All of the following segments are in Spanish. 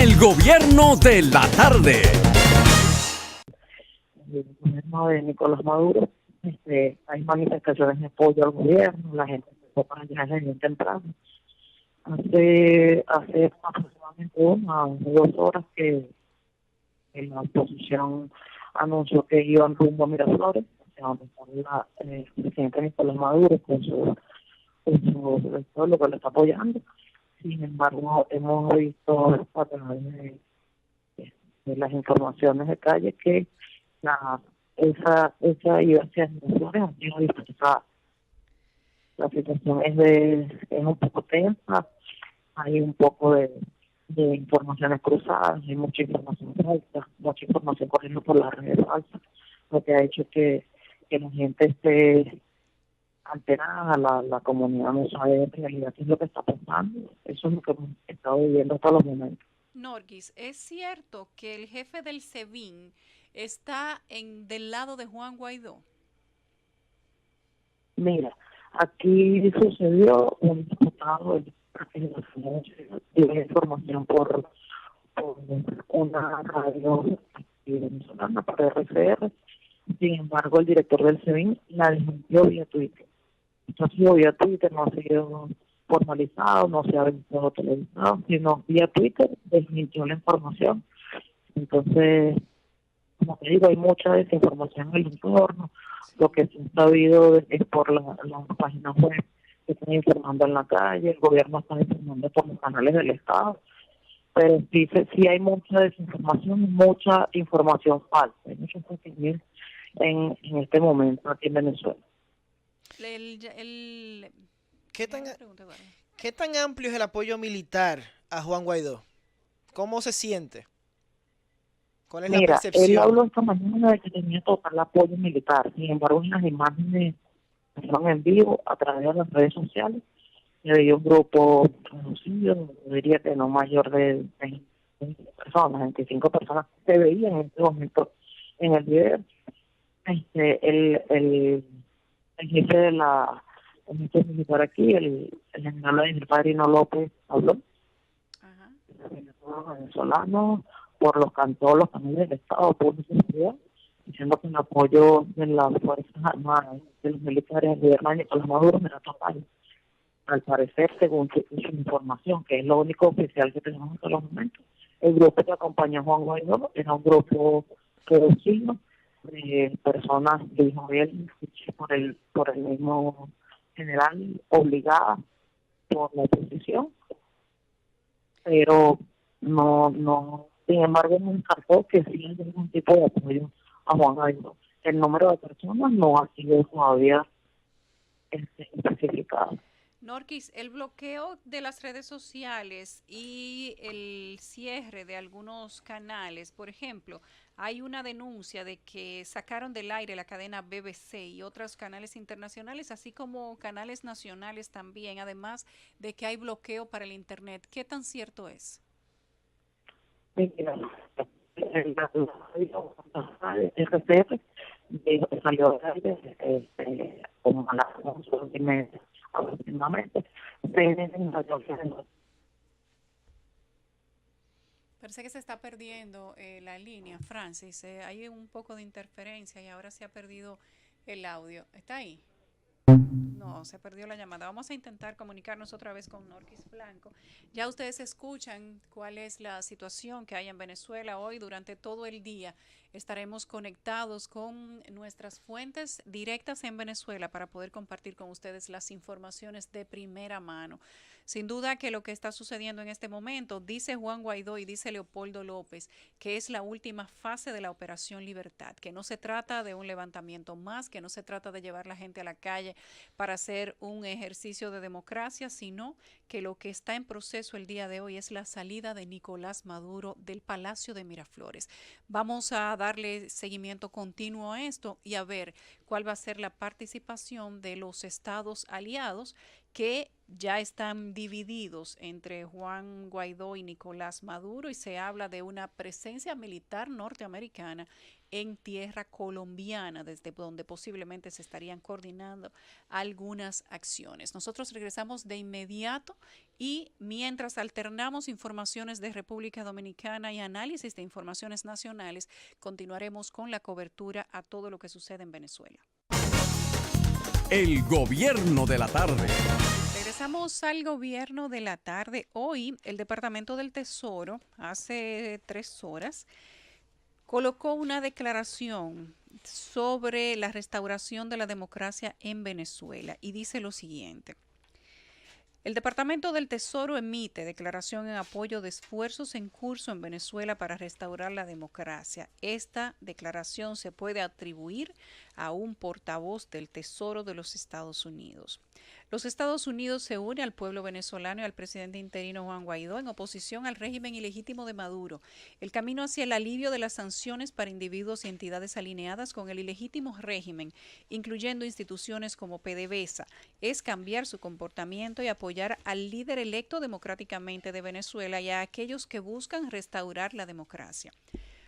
El gobierno de la tarde. El gobierno de Nicolás Maduro, hay manifestaciones de apoyo al gobierno, la gente empezó para allá desde bien temprano. Hace aproximadamente 1 o 2 horas que la oposición anunció que iban rumbo a Miraflores, donde está el presidente Nicolás Maduro con su pueblo que lo está apoyando. Sin embargo, hemos visto a través de las informaciones de calle que esa ida hacia Miraflores ha sido dispersada. La situación es un poco tensa, hay un poco de informaciones cruzadas, hay mucha información falsa, mucha información corriendo por las redes falsas, lo que ha hecho que la gente esté alterada, la comunidad no sabe en realidad qué es lo que está pasando. Eso es lo que hemos estado viviendo hasta los momentos. Norquis, ¿es cierto que el jefe del SEBIN está del lado de Juan Guaidó? Mira, aquí sucedió un diputado dio información por una radio venezolana, por RCR. Sin embargo, el director del SEBIN la desmintió vía Twitter. Esto ha sido vía Twitter, no ha sido formalizado, no se ha visto televisado, sino vía Twitter desmintió la información. Entonces, como te digo, hay mucha desinformación en el entorno. Lo que se ha sabido es por las páginas web que están informando en la calle, el gobierno está informando por los canales del Estado, pero sí hay mucha desinformación, mucha información falsa, hay mucho contenido en este momento aquí en Venezuela. ¿Qué tan amplio es el apoyo militar a Juan Guaidó? ¿Cómo se siente? ¿Cuál es la Mira, él percepción? habló esta mañana de que tenía total apoyo militar. Sin embargo, en las imágenes que fueron en vivo a través de las redes sociales, se veía un grupo reducido, diría que no mayor de 20 personas, 25 personas que se veían en este momento en el video. El jefe el jefe militar aquí, el general Vladimir Padrino López, habló. Ajá. Los venezolanos por todos los canales del Estado por seguridad, diciendo que el apoyo de las Fuerzas Armadas, de los militares del gobierno de Nicolás Maduro era total. Al parecer, según su información, que es lo único oficial que tenemos hasta los momentos, el grupo que acompañó a Juan Guaidó era un grupo reducido de personas, dijo él, por el mismo general, obligadas por la oposición, pero no, sin embargo, me encantó que sí hay algún tipo de apoyo a Juan Guaidó. El número de personas no ha sido todavía especificado. Norquis, el bloqueo de las redes sociales y el cierre de algunos canales, por ejemplo, hay una denuncia de que sacaron del aire la cadena BBC y otros canales internacionales, así como canales nacionales también, además de que hay bloqueo para el Internet. ¿Qué tan cierto es? Mira, RCR salió de aire como a las 11:30 aproximadamente. Parece que se está perdiendo la línea, Francis. Hay un poco de interferencia y ahora se ha perdido el audio. ¿Está ahí? No, se perdió la llamada. Vamos a intentar comunicarnos otra vez con Norquis Blanco. Ya ustedes escuchan cuál es la situación que hay en Venezuela hoy. Durante todo el día estaremos conectados con nuestras fuentes directas en Venezuela para poder compartir con ustedes las informaciones de primera mano. Sin duda que lo que está sucediendo en este momento, dice Juan Guaidó y dice Leopoldo López, que es la última fase de la Operación Libertad, que no se trata de un levantamiento más, que no se trata de llevar la gente a la calle para hacer un ejercicio de democracia, sino que lo que está en proceso el día de hoy es la salida de Nicolás Maduro del Palacio de Miraflores. Vamos a darle seguimiento continuo a esto y a ver cuál va a ser la participación de los estados aliados que ya están divididos entre Juan Guaidó y Nicolás Maduro, y se habla de una presencia militar norteamericana en tierra colombiana, desde donde posiblemente se estarían coordinando algunas acciones. Nosotros regresamos de inmediato y mientras alternamos informaciones de República Dominicana y análisis de informaciones nacionales, continuaremos con la cobertura a todo lo que sucede en Venezuela. El gobierno de la tarde. Regresamos al gobierno de la tarde. Hoy el Departamento del Tesoro, hace 3 horas, colocó una declaración sobre la restauración de la democracia en Venezuela y dice lo siguiente. El Departamento del Tesoro emite declaración en apoyo de esfuerzos en curso en Venezuela para restaurar la democracia. Esta declaración se puede atribuir a un portavoz del Tesoro de los Estados Unidos. Los Estados Unidos se unen al pueblo venezolano y al presidente interino Juan Guaidó en oposición al régimen ilegítimo de Maduro. El camino hacia el alivio de las sanciones para individuos y entidades alineadas con el ilegítimo régimen, incluyendo instituciones como PDVSA, es cambiar su comportamiento y apoyar al líder electo democráticamente de Venezuela y a aquellos que buscan restaurar la democracia.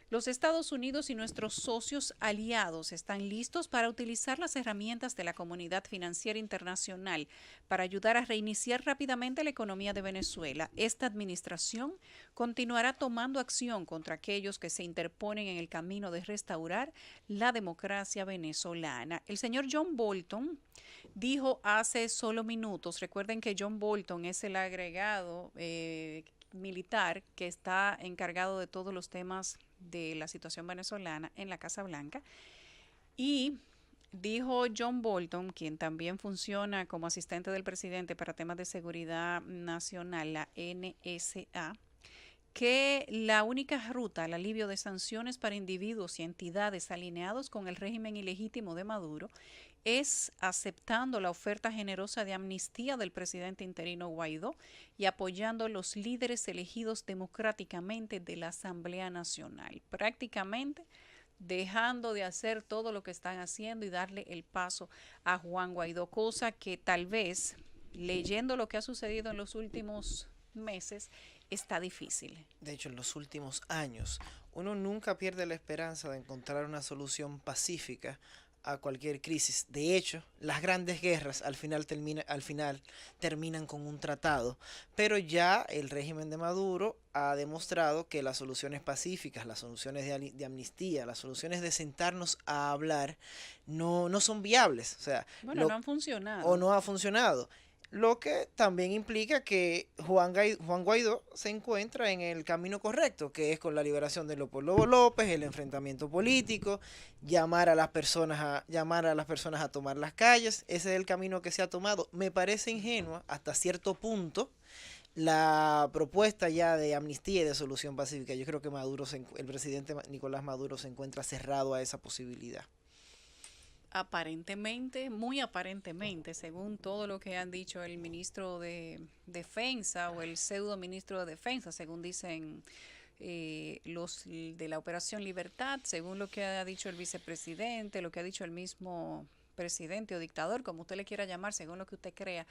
Los Estados Unidos y nuestros socios aliados están listos para utilizar las herramientas de la comunidad financiera internacional para ayudar a reiniciar rápidamente la economía de Venezuela. Esta administración continuará tomando acción contra aquellos que se interponen en el camino de restaurar la democracia venezolana. El señor John Bolton dijo hace solo minutos, recuerden que John Bolton es el agregado militar que está encargado de todos los temas de la situación venezolana en la Casa Blanca, y dijo John Bolton, quien también funciona como asistente del presidente para temas de seguridad nacional, la NSA, que la única ruta al alivio de sanciones para individuos y entidades alineados con el régimen ilegítimo de Maduro es aceptando la oferta generosa de amnistía del presidente interino Guaidó y apoyando los líderes elegidos democráticamente de la Asamblea Nacional, prácticamente dejando de hacer todo lo que están haciendo y darle el paso a Juan Guaidó, cosa que tal vez, leyendo lo que ha sucedido en los últimos meses, está difícil. De hecho, en los últimos años, uno nunca pierde la esperanza de encontrar una solución pacífica a cualquier crisis. De hecho, las grandes guerras al final terminan con un tratado, pero ya el régimen de Maduro ha demostrado que las soluciones pacíficas, las soluciones de amnistía, las soluciones de sentarnos a hablar no son viables. O sea, no han funcionado. O no ha funcionado. Lo que también implica que Juan Guaidó se encuentra en el camino correcto, que es con la liberación de Leopoldo López, el enfrentamiento político, llamar a las personas a tomar las calles. Ese es el camino que se ha tomado. Me parece ingenua hasta cierto punto la propuesta ya de amnistía y de solución pacífica. Yo creo que el presidente Nicolás Maduro se encuentra cerrado a esa posibilidad. Aparentemente, muy aparentemente, según todo lo que han dicho el ministro de Defensa o el pseudo ministro de Defensa, según dicen los de la Operación Libertad, según lo que ha dicho el vicepresidente, lo que ha dicho el mismo presidente o dictador, como usted le quiera llamar, según lo que usted crea,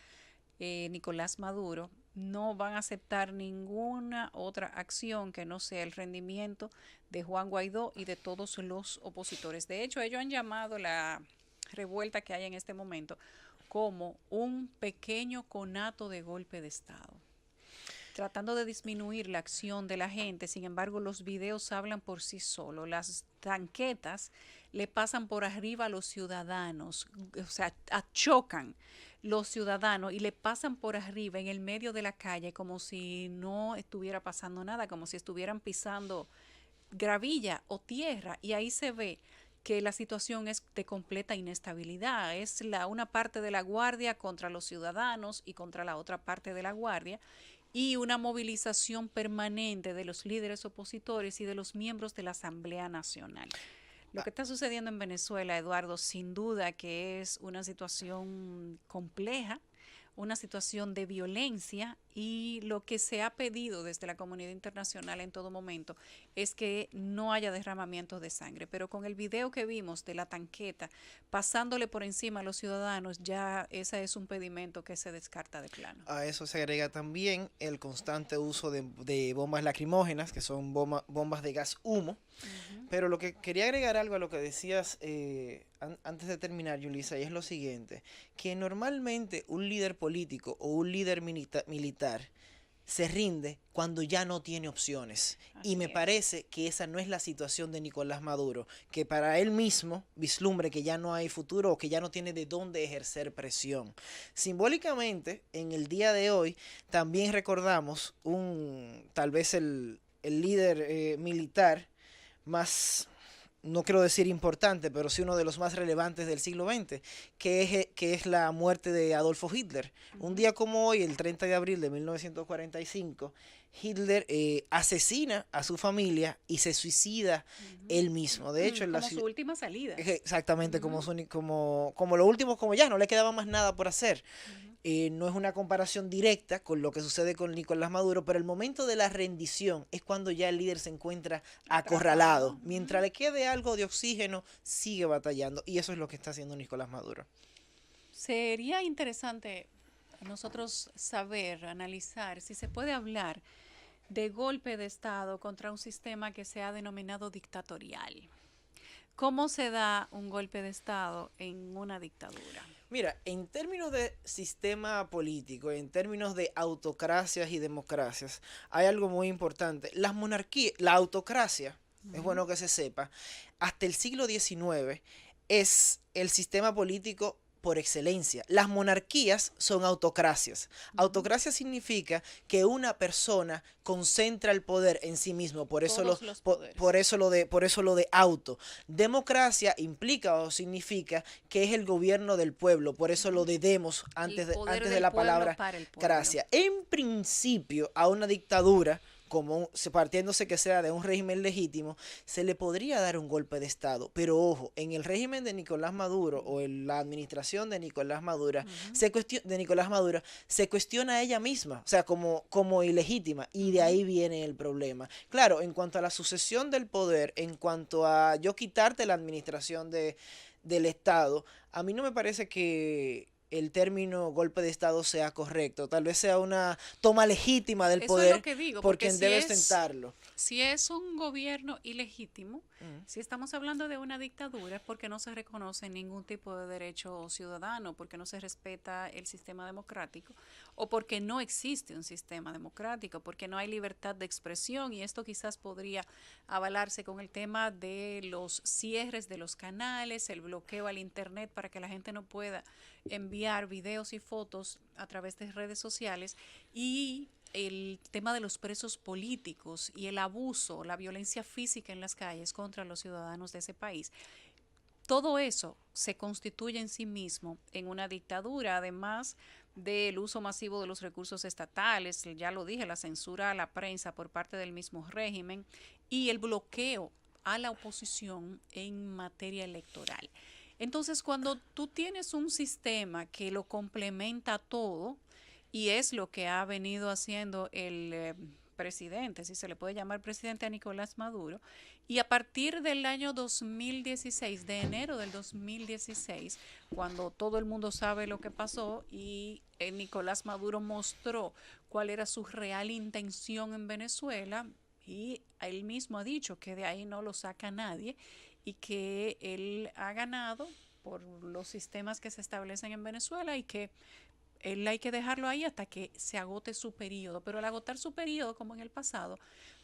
Nicolás Maduro, no van a aceptar ninguna otra acción que no sea el rendimiento de Juan Guaidó y de todos los opositores. De hecho, ellos han llamado la revuelta que hay en este momento como un pequeño conato de golpe de Estado, tratando de disminuir la acción de la gente. Sin embargo, los videos hablan por sí solos. Las tanquetas le pasan por arriba a los ciudadanos, o sea, chocan los ciudadanos y le pasan por arriba en el medio de la calle como si no estuviera pasando nada, como si estuvieran pisando gravilla o tierra, y ahí se ve que la situación es de completa inestabilidad. Es una parte de la guardia contra los ciudadanos y contra la otra parte de la guardia, y una movilización permanente de los líderes opositores y de los miembros de la Asamblea Nacional. Lo que está sucediendo en Venezuela, Eduardo, sin duda que es una situación compleja, una situación de violencia y lo que se ha pedido desde la comunidad internacional en todo momento es que no haya derramamientos de sangre. Pero con el video que vimos de la tanqueta pasándole por encima a los ciudadanos, ya ese es un pedimento que se descarta de plano. A eso se agrega también el constante uso de bombas lacrimógenas, que son bombas de gas humo. Pero lo que quería agregar algo a lo que decías antes de terminar, Yulisa, y es lo siguiente, que normalmente un líder político o un líder militar se rinde cuando ya no tiene opciones. Así y me es. parece que esa no es la situación de Nicolás Maduro, que para él mismo vislumbre que ya no hay futuro o que ya no tiene de dónde ejercer presión. Simbólicamente, en el día de hoy, también recordamos tal vez el líder militar más, no quiero decir importante, pero sí uno de los más relevantes del siglo XX, que es la muerte de Adolfo Hitler. Un día como hoy, el 30 de abril de 1945, Hitler asesina a su familia y se suicida él mismo. De hecho, como su última salida. Exactamente, como lo último, como ya no le quedaba más nada por hacer. No es una comparación directa con lo que sucede con Nicolás Maduro, pero el momento de la rendición es cuando ya el líder se encuentra acorralado. Mientras le quede algo de oxígeno, sigue batallando. Y eso es lo que está haciendo Nicolás Maduro. Sería interesante nosotros saber, analizar, si se puede hablar de golpe de Estado contra un sistema que se ha denominado dictatorial. ¿Cómo se da un golpe de Estado en una dictadura? Mira, en términos de sistema político, en términos de autocracias y democracias, hay algo muy importante. Las monarquías, la autocracia, es bueno que se sepa, hasta el siglo XIX es el sistema político por excelencia. Las monarquías son autocracias. Autocracia significa que una persona concentra el poder en sí mismo, por eso lo de auto. Democracia implica o significa que es el gobierno del pueblo, por eso lo de demos antes de la palabra gracia. En principio, a una dictadura, partiéndose que sea de un régimen legítimo, se le podría dar un golpe de Estado. Pero ojo, en el régimen de Nicolás Maduro o en la administración de Nicolás Maduro, se cuestiona a ella misma, o sea, como ilegítima, y de ahí viene el problema. Claro, en cuanto a la sucesión del poder, en cuanto a yo quitarte la administración del Estado, a mí no me parece que el término golpe de Estado sea correcto. Tal vez sea una toma legítima del poder, es lo que digo, por quien debe ostentarlo. Si es un gobierno ilegítimo, si estamos hablando de una dictadura, es porque no se reconoce ningún tipo de derecho ciudadano, porque no se respeta el sistema democrático, o porque no existe un sistema democrático, porque no hay libertad de expresión, y esto quizás podría avalarse con el tema de los cierres de los canales, el bloqueo al internet para que la gente no pueda enviar videos y fotos a través de redes sociales, y el tema de los presos políticos y el abuso, la violencia física en las calles contra los ciudadanos de ese país. Todo eso se constituye en sí mismo en una dictadura, además del uso masivo de los recursos estatales, ya lo dije, la censura a la prensa por parte del mismo régimen y el bloqueo a la oposición en materia electoral. Entonces, cuando tú tienes un sistema que lo complementa todo, y es lo que ha venido haciendo el presidente, si se le puede llamar presidente, a Nicolás Maduro, y a partir del año 2016, de enero del 2016, cuando todo el mundo sabe lo que pasó y Nicolás Maduro mostró cuál era su real intención en Venezuela, y él mismo ha dicho que de ahí no lo saca nadie y que él ha ganado por los sistemas que se establecen en Venezuela y que él hay que dejarlo ahí hasta que se agote su periodo. Pero al agotar su periodo, como en el pasado,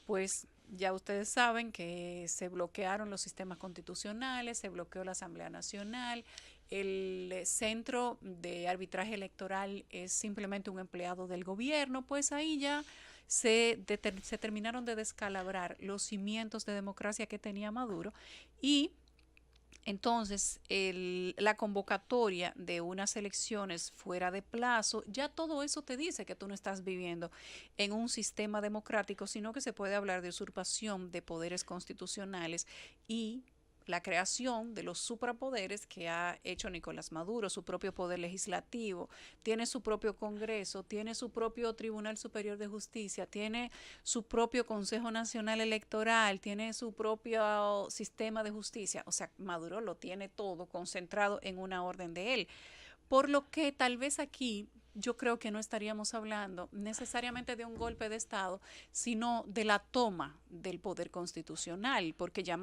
pues ya ustedes saben que se bloquearon los sistemas constitucionales, se bloqueó la Asamblea Nacional, el centro de arbitraje electoral es simplemente un empleado del gobierno, pues ahí ya se terminaron de descalabrar los cimientos de democracia que tenía Maduro, y entonces la convocatoria de unas elecciones fuera de plazo, ya todo eso te dice que tú no estás viviendo en un sistema democrático, sino que se puede hablar de usurpación de poderes constitucionales y la creación de los suprapoderes que ha hecho Nicolás Maduro, su propio poder legislativo, tiene su propio Congreso, tiene su propio Tribunal Superior de Justicia, tiene su propio Consejo Nacional Electoral, tiene su propio sistema de justicia. O sea, Maduro lo tiene todo concentrado en una orden de él. Por lo que tal vez aquí yo creo que no estaríamos hablando necesariamente de un golpe de Estado, sino de la toma del poder constitucional, porque ya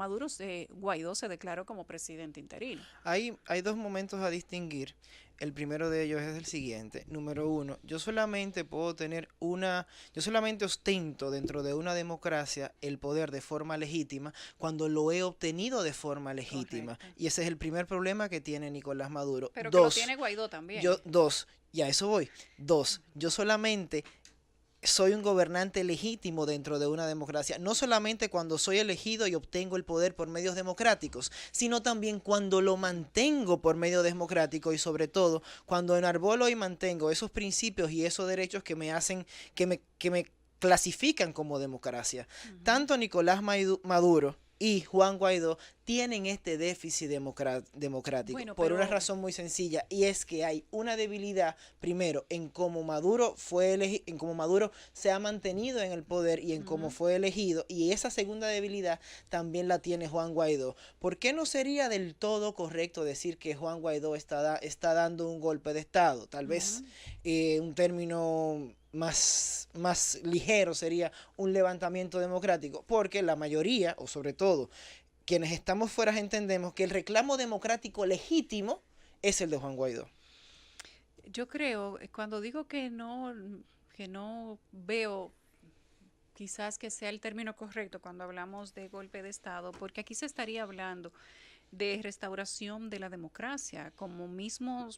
Guaidó se declaró como presidente interino. Hay dos momentos a distinguir. El primero de ellos es el siguiente. Número uno, yo solamente ostento dentro de una democracia el poder de forma legítima cuando lo he obtenido de forma legítima. Correcto. Y ese es el primer problema que tiene Nicolás Maduro. Pero que lo tiene Guaidó también. Y a eso voy. Dos, yo solamente soy un gobernante legítimo dentro de una democracia, no solamente cuando soy elegido y obtengo el poder por medios democráticos, sino también cuando lo mantengo por medio democrático y sobre todo cuando enarbolo y mantengo esos principios y esos derechos que me hacen, que me clasifican como democracia. Tanto Nicolás Maduro y Juan Guaidó tienen este déficit democrático por una razón muy sencilla, y es que hay una debilidad primero en cómo Maduro en cómo Maduro se ha mantenido en el poder y en cómo fue elegido, y esa segunda debilidad también la tiene Juan Guaidó. ¿Por qué no sería del todo correcto decir que Juan Guaidó está dando un golpe de Estado? Tal vez un término más ligero sería un levantamiento democrático, porque la mayoría, o sobre todo quienes estamos fuera, entendemos que el reclamo democrático legítimo es el de Juan Guaidó. Yo creo, cuando digo que no veo quizás que sea el término correcto cuando hablamos de golpe de Estado, porque aquí se estaría hablando de restauración de la democracia, como mismo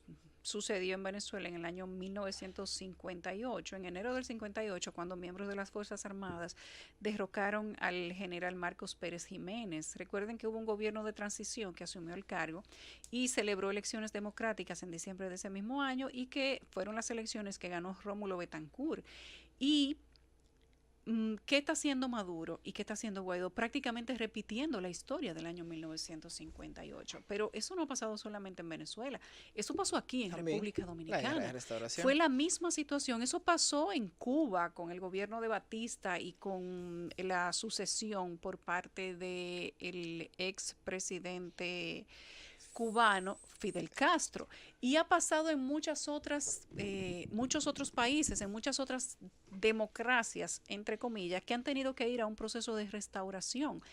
sucedió en Venezuela en el año 1958, en enero del 58, cuando miembros de las Fuerzas Armadas derrocaron al general Marcos Pérez Jiménez. Recuerden que hubo un gobierno de transición que asumió el cargo y celebró elecciones democráticas en diciembre de ese mismo año, y que fueron las elecciones que ganó Rómulo Betancourt. Y ¿qué está haciendo Maduro y qué está haciendo Guaidó? Prácticamente repitiendo la historia del año 1958. Pero eso no ha pasado solamente en Venezuela. Eso pasó aquí en República Dominicana. Fue la misma situación. Eso pasó en Cuba con el gobierno de Batista y con la sucesión por parte del expresidente cubano Fidel Castro, y ha pasado en muchos otros países, en muchas otras democracias, entre comillas, que han tenido que ir a un proceso de restauración.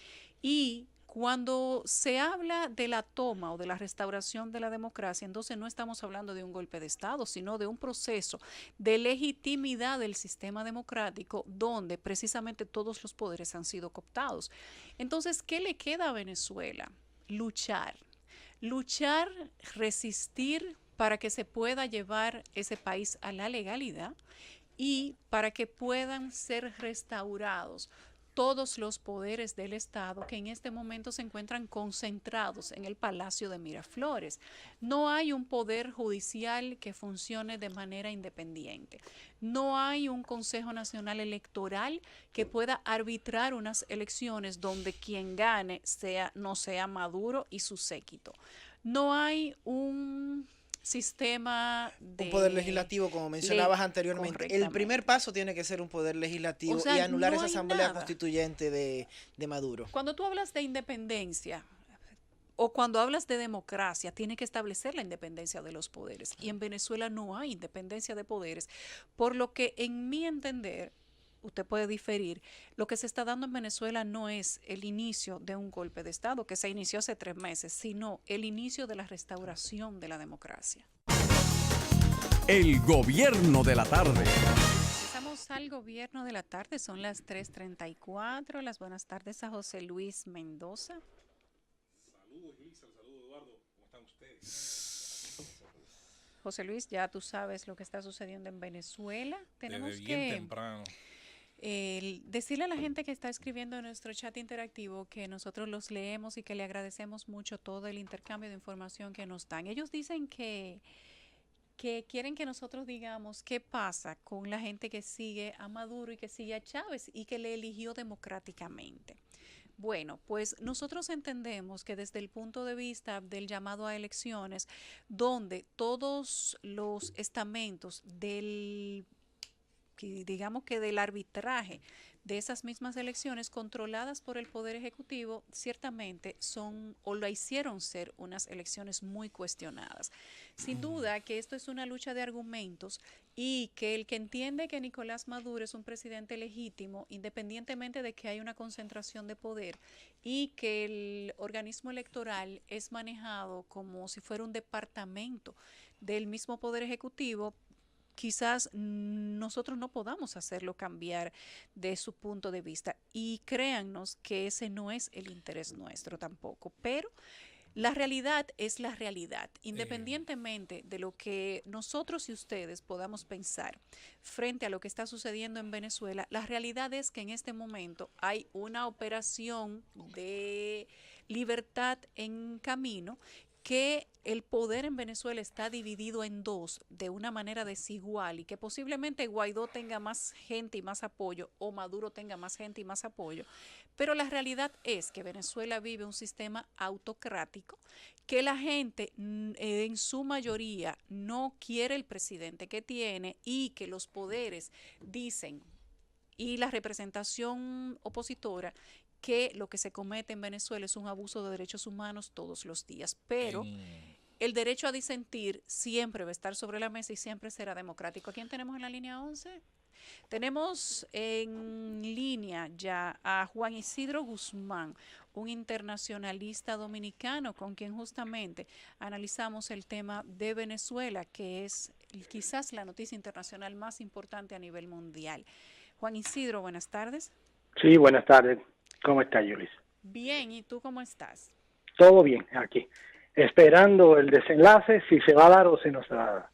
Y cuando se habla de la toma o de la restauración de la democracia, entonces no estamos hablando de un golpe de Estado, sino de un proceso de legitimidad del sistema democrático donde precisamente todos los poderes han sido cooptados. Entonces, ¿qué le queda a Venezuela? Luchar, resistir para que se pueda llevar ese país a la legalidad y para que puedan ser restaurados todos los poderes del Estado que en este momento se encuentran concentrados en el Palacio de Miraflores. No hay un poder judicial que funcione de manera independiente. No hay un Consejo Nacional Electoral que pueda arbitrar unas elecciones donde quien gane no sea Maduro y su séquito. No hay un sistema de un poder legislativo, como mencionabas anteriormente. El primer paso tiene que ser un poder legislativo, y anular esa asamblea constituyente de Maduro. Cuando tú hablas de independencia o cuando hablas de democracia, tiene que establecer la independencia de los poderes, y en Venezuela no hay independencia de poderes, por lo que en mi entender, usted puede diferir, lo que se está dando en Venezuela no es el inicio de un golpe de Estado que se inició hace 3 meses, sino el inicio de la restauración de la democracia. El gobierno de la tarde. Pasamos al gobierno de la tarde, son las 3:34. Las buenas tardes a José Luis Mendoza. Saludos, Yulisa, saludos, Eduardo. ¿Cómo están ustedes? José Luis, ya tú sabes lo que está sucediendo en Venezuela. Tenemos desde bien temprano. Decirle a la gente que está escribiendo en nuestro chat interactivo que nosotros los leemos y que le agradecemos mucho todo el intercambio de información que nos dan. Ellos dicen que quieren que nosotros digamos qué pasa con la gente que sigue a Maduro y que sigue a Chávez y que le eligió democráticamente. Bueno, pues nosotros entendemos que desde el punto de vista del llamado a elecciones, donde todos los estamentos digamos que del arbitraje de esas mismas elecciones controladas por el Poder Ejecutivo, ciertamente son o la hicieron ser unas elecciones muy cuestionadas. Sin duda que esto es una lucha de argumentos y que el que entiende que Nicolás Maduro es un presidente legítimo, independientemente de que hay una concentración de poder y que el organismo electoral es manejado como si fuera un departamento del mismo Poder Ejecutivo, quizás nosotros no podamos hacerlo cambiar de su punto de vista. Y créannos que ese no es el interés nuestro tampoco. Pero la realidad es la realidad, independientemente de lo que nosotros y ustedes podamos pensar frente a lo que está sucediendo en Venezuela. La realidad es que en este momento hay una operación de libertad en camino, que el poder en Venezuela está dividido en dos de una manera desigual y que posiblemente Guaidó tenga más gente y más apoyo o Maduro tenga más gente y más apoyo, pero la realidad es que Venezuela vive un sistema autocrático, que la gente en su mayoría no quiere el presidente que tiene y que los poderes dicen, y la representación opositora, que lo que se comete en Venezuela es un abuso de derechos humanos todos los días, pero el derecho a disentir siempre va a estar sobre la mesa y siempre será democrático. ¿A quién tenemos en la línea 11? Tenemos en línea ya a Juan Isidro Guzmán, un internacionalista dominicano con quien justamente analizamos el tema de Venezuela, que es quizás la noticia internacional más importante a nivel mundial. Juan Isidro, buenas tardes. Sí, buenas tardes. ¿Cómo está, Yulis? Bien, ¿y tú cómo estás? Todo bien, aquí. Esperando el desenlace, si se va a dar o si no se va a dar.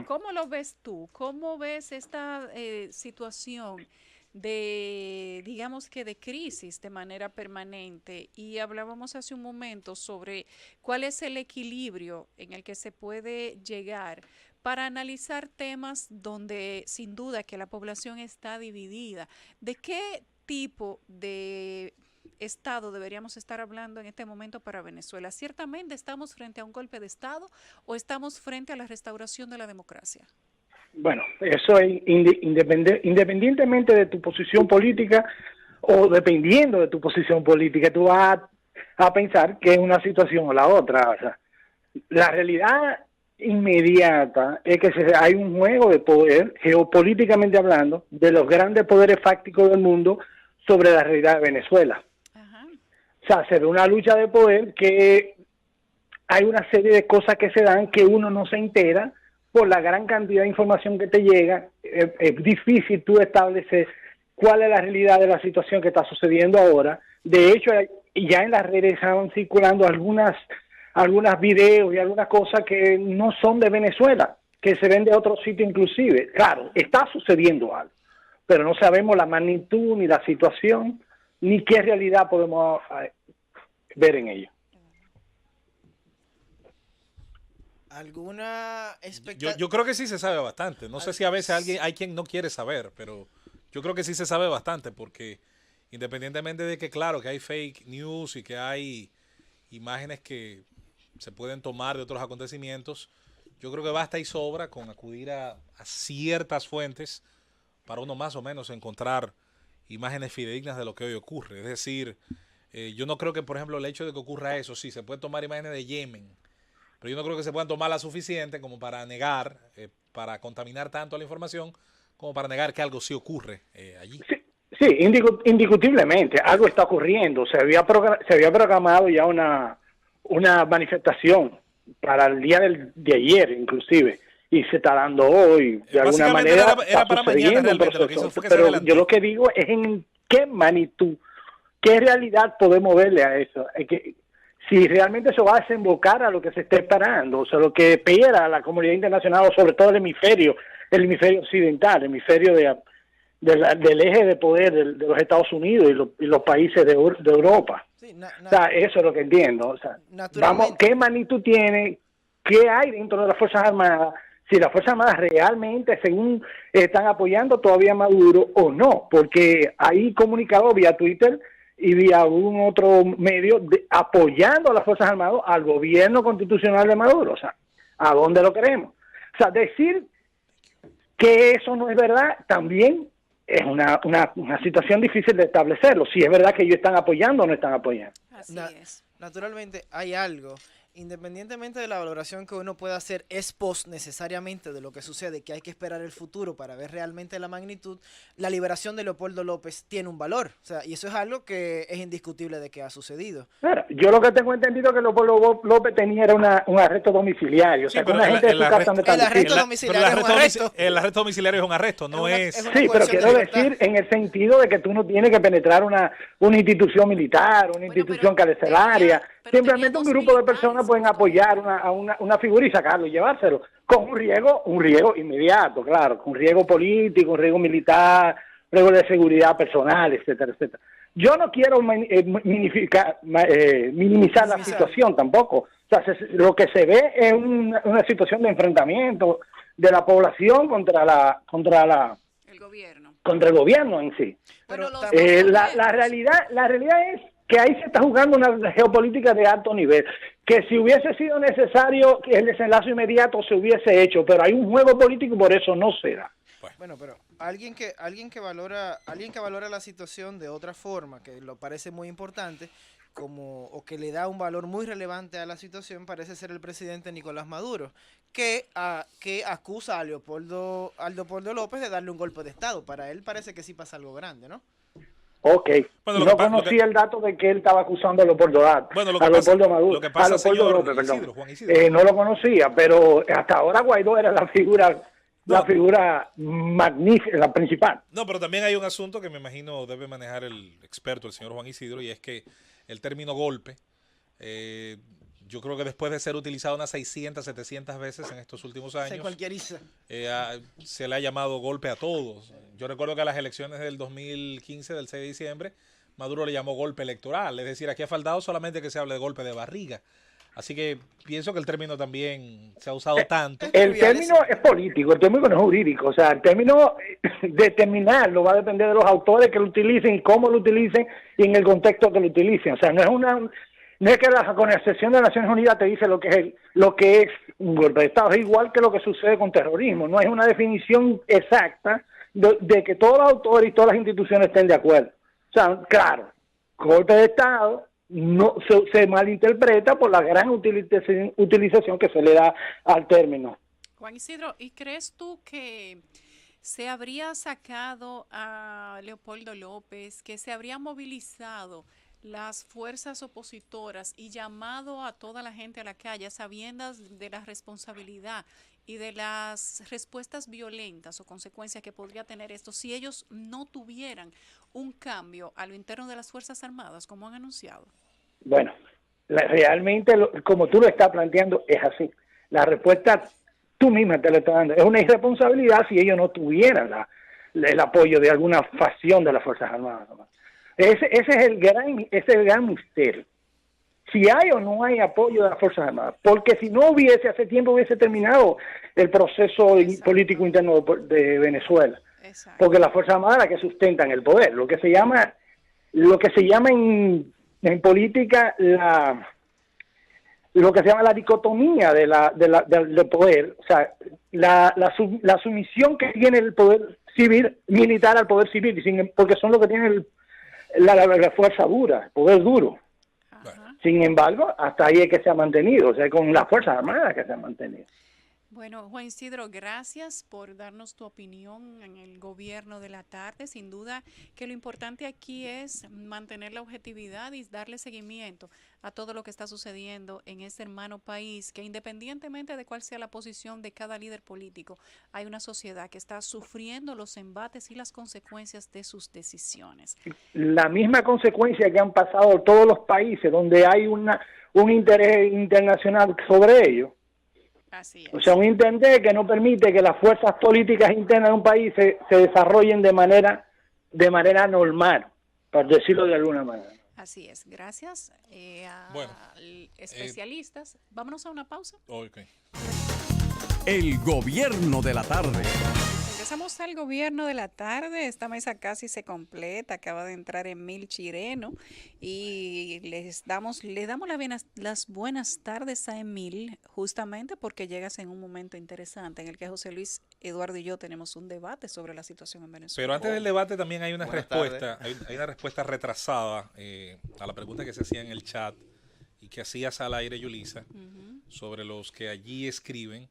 ¿Cómo lo ves tú? ¿Cómo ves esta situación de, digamos que de crisis de manera permanente? Y hablábamos hace un momento sobre cuál es el equilibrio en el que se puede llegar para analizar temas donde sin duda que la población está dividida. ¿De qué tipo de Estado deberíamos estar hablando en este momento para Venezuela? ¿Ciertamente estamos frente a un golpe de Estado o estamos frente a la restauración de la democracia? Bueno, eso es independientemente de tu posición política o dependiendo de tu posición política, tú vas a pensar que es una situación o la otra. O sea, la realidad inmediata es que hay un juego de poder, geopolíticamente hablando, de los grandes poderes fácticos del mundo sobre la realidad de Venezuela. Ajá. O sea, se ve una lucha de poder que hay una serie de cosas que se dan que uno no se entera por la gran cantidad de información que te llega. Es difícil tú establecer cuál es la realidad de la situación que está sucediendo ahora. De hecho, ya en las redes estaban circulando algunas videos y algunas cosas que no son de Venezuela, que se ven de otro sitio inclusive. Claro, está sucediendo algo, pero no sabemos la magnitud ni la situación, ni qué realidad podemos ver en ello. ¿Alguna expectativa? Yo creo que sí se sabe bastante. No sé si a veces hay quien no quiere saber, pero yo creo que sí se sabe bastante porque independientemente de que claro que hay fake news y que hay imágenes que se pueden tomar de otros acontecimientos, yo creo que basta y sobra con acudir a ciertas fuentes para uno más o menos encontrar imágenes fidedignas de lo que hoy ocurre. Es decir, yo no creo que, por ejemplo, el hecho de que ocurra eso, sí, se pueden tomar imágenes de Yemen, pero yo no creo que se puedan tomar la suficiente como para negar, para contaminar tanto la información, como para negar que algo sí ocurre allí. Sí, indiscutiblemente, algo está ocurriendo. Se había programado ya una manifestación para el día de ayer, inclusive, y se está dando hoy. De alguna manera era para mañana realmente, lo que hizo fue que pero se adelantó. yo lo que digo es en qué magnitud, qué realidad podemos verle a eso. Es que si realmente eso va a desembocar a lo que se está esperando, o sea, lo que espera la comunidad internacional, o sobre todo el hemisferio occidental, el hemisferio del eje de poder de los Estados Unidos y los países de Europa. Sí, o sea, eso es lo que entiendo. O sea, vamos, ¿qué magnitud tiene? ¿Qué hay dentro de las Fuerzas Armadas? Si las Fuerzas Armadas realmente, según están apoyando todavía a Maduro o no, porque hay comunicado vía Twitter y vía algún otro medio apoyando a las Fuerzas Armadas al gobierno constitucional de Maduro. O sea, ¿a dónde lo queremos? O sea, decir que eso no es verdad también es una situación difícil de establecerlo. Si es verdad que ellos están apoyando o no están apoyando. Así es. Naturalmente hay algo, independientemente de la valoración que uno pueda hacer ex post necesariamente de lo que sucede, que hay que esperar el futuro para ver realmente la magnitud, la liberación de Leopoldo López tiene un valor, o sea, y eso es algo que es indiscutible de que ha sucedido. Claro, yo lo que tengo entendido que Leopoldo López tenía era un arresto domiciliario, o sea, que una gente de su casa no está el arresto domiciliario es un arresto. El arresto domiciliario es un arresto, no es... Sí, pero quiero decir en el sentido de que tú no tienes que penetrar una institución militar, una institución carcelaria. Simplemente un grupo de personas pueden apoyar una figura y sacarlo y llevárselo, con un riesgo inmediato, claro, con un riesgo político, un riesgo militar, un riesgo de seguridad personal, etcétera, etcétera. Yo no quiero minimizar la situación tampoco. O sea, lo que se ve es una situación de enfrentamiento de la población contra el gobierno en sí. Pero la realidad es que ahí se está jugando una geopolítica de alto nivel, que si hubiese sido necesario que el desenlace inmediato se hubiese hecho, pero hay un juego político y por eso no se da. Bueno, pero alguien que valora la situación de otra forma, que lo parece muy importante, o que le da un valor muy relevante a la situación, parece ser el presidente Nicolás Maduro, que acusa a Leopoldo López de darle un golpe de Estado. Para él parece que sí pasa algo grande, ¿no? Ok, bueno, no conocía el dato de que él estaba acusando a Leopoldo Maduro. Lo que pasa, Leopoldo López, perdón. Juan Isidro. No lo conocía, pero hasta ahora Guaidó era la figura magnífica, la principal. No, pero también hay un asunto que me imagino debe manejar el experto, el señor Juan Isidro, y es que el término golpe, yo creo que después de ser utilizado unas 600, 700 veces en estos últimos años, se le ha llamado golpe a todos. Yo recuerdo que a las elecciones del 2015, del 6 de diciembre, Maduro le llamó golpe electoral, es decir, aquí ha faltado solamente que se hable de golpe de barriga. Así que pienso que el término también se ha usado tanto. El término es político, el término no es jurídico. O sea, el término determinarlo va a depender de los autores que lo utilicen y cómo lo utilicen y en el contexto que lo utilicen. O sea, no es que la Organización de Naciones Unidas te dice lo que es un golpe de Estado. Es igual que lo que sucede con terrorismo. No es una definición exacta de que todos los autores y todas las instituciones estén de acuerdo. O sea, claro, golpe de Estado no se malinterpreta por la gran utilización que se le da al término. Juan Isidro, ¿y crees tú que se habría sacado a Leopoldo López, que se habría movilizado las fuerzas opositoras y llamado a toda la gente a la calle, sabiendas de la responsabilidad y de las respuestas violentas o consecuencias que podría tener esto si ellos no tuvieran un cambio a lo interno de las Fuerzas Armadas, como han anunciado? Bueno, realmente, como tú lo estás planteando, es así. La respuesta tú misma te la estás dando. Es una irresponsabilidad si ellos no tuvieran el apoyo de alguna facción de las Fuerzas Armadas. Ese es el gran misterio. Si hay o no hay apoyo de las Fuerzas Armadas. Porque si no hace tiempo hubiese terminado el proceso político interno de Venezuela. Exacto. Porque las Fuerzas Armadas son las que sustentan el poder. Lo que se llama en política lo que se llama la dicotomía del poder. O sea, la sumisión que tiene el poder civil, militar al poder civil, porque son los que tienen la fuerza dura, el poder duro. Sin embargo, hasta ahí es que se ha mantenido, o sea, con las Fuerzas Armadas que se ha mantenido. Bueno, Juan Isidro, gracias por darnos tu opinión en el gobierno de la tarde. Sin duda que lo importante aquí es mantener la objetividad y darle seguimiento a todo lo que está sucediendo en este hermano país, que independientemente de cuál sea la posición de cada líder político, hay una sociedad que está sufriendo los embates y las consecuencias de sus decisiones. La misma consecuencia que han pasado todos los países donde hay un interés internacional sobre ello. Así es. O sea, un interés que no permite que las fuerzas políticas internas de un país se desarrollen de manera normal, por decirlo de alguna manera. Así es. Gracias a especialistas. Vámonos a una pausa. Okay. El gobierno de la tarde. Regresamos al gobierno de la tarde. Esta mesa casi se completa. Acaba de entrar Emil Chireno y le damos las buenas tardes a Emil, justamente porque llegas en un momento interesante en el que José Luis, Eduardo y yo tenemos un debate sobre la situación en Venezuela. Pero antes del debate también hay una Buenas respuesta, hay una respuesta retrasada a la pregunta que se hacía en el chat y que hacías al aire, Yulisa, sobre los que allí escriben.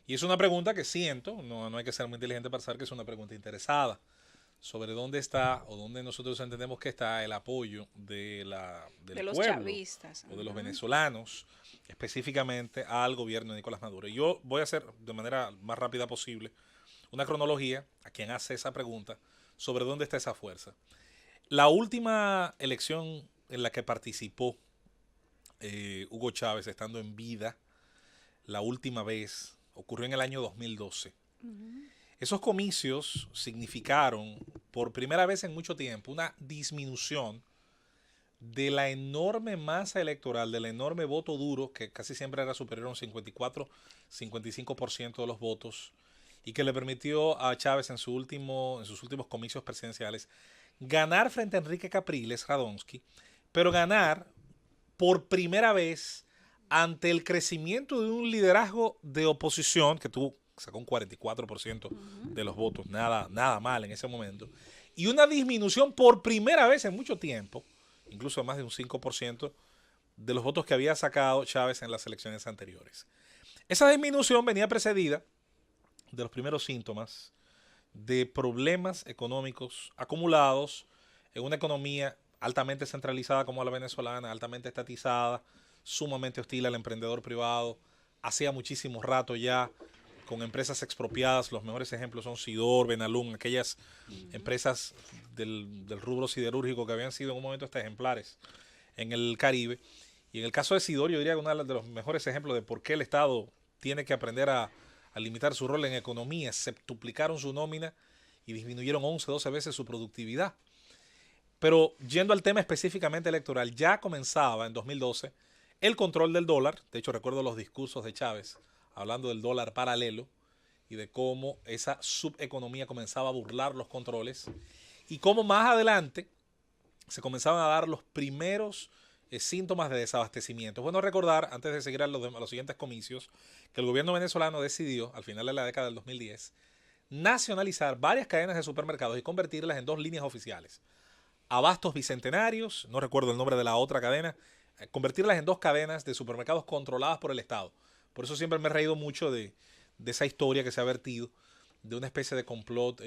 Y es una pregunta que siento, no hay que ser muy inteligente para saber que es una pregunta interesada, sobre dónde está o dónde nosotros entendemos que está el apoyo del los pueblo chavistas o de los venezolanos, específicamente al gobierno de Nicolás Maduro. Y yo voy a hacer de manera más rápida posible una cronología a quien hace esa pregunta sobre dónde está esa fuerza. La última elección en la que participó Hugo Chávez estando en vida, la última vez, ocurrió en el año 2012. Esos comicios significaron por primera vez en mucho tiempo una disminución de la enorme masa electoral, del enorme voto duro, que casi siempre era superior a un 54-55% de los votos, y que le permitió a Chávez en sus últimos comicios presidenciales ganar frente a Enrique Capriles Radonsky, pero ganar por primera vez ante el crecimiento de un liderazgo de oposición que sacó un 44% de los votos, nada mal en ese momento, y una disminución por primera vez en mucho tiempo, incluso más de un 5% de los votos que había sacado Chávez en las elecciones anteriores. Esa disminución venía precedida de los primeros síntomas de problemas económicos acumulados en una economía altamente centralizada como la venezolana, altamente estatizada, sumamente hostil al emprendedor privado, hacía muchísimo rato ya, con empresas expropiadas. Los mejores ejemplos son Sidor, Benalún, aquellas empresas del rubro siderúrgico que habían sido en un momento hasta ejemplares en el Caribe. Y en el caso de Sidor, yo diría que uno de los mejores ejemplos de por qué el Estado tiene que aprender a limitar su rol en economía. Septuplicaron su nómina y disminuyeron 11, 12 veces su productividad. Pero yendo al tema específicamente electoral, ya comenzaba en 2012 el control del dólar. De hecho, recuerdo los discursos de Chávez hablando del dólar paralelo y de cómo esa subeconomía comenzaba a burlar los controles y cómo más adelante se comenzaban a dar los primeros síntomas de desabastecimiento. Es bueno recordar, antes de seguir a los siguientes comicios, que el gobierno venezolano decidió, al final de la década del 2010, nacionalizar varias cadenas de supermercados y convertirlas en 2 líneas oficiales. Abastos Bicentenarios, no recuerdo el nombre de la otra cadena, convertirlas en 2 cadenas de supermercados controladas por el Estado. Por eso siempre me he reído mucho de esa historia que se ha vertido, de una especie de complot,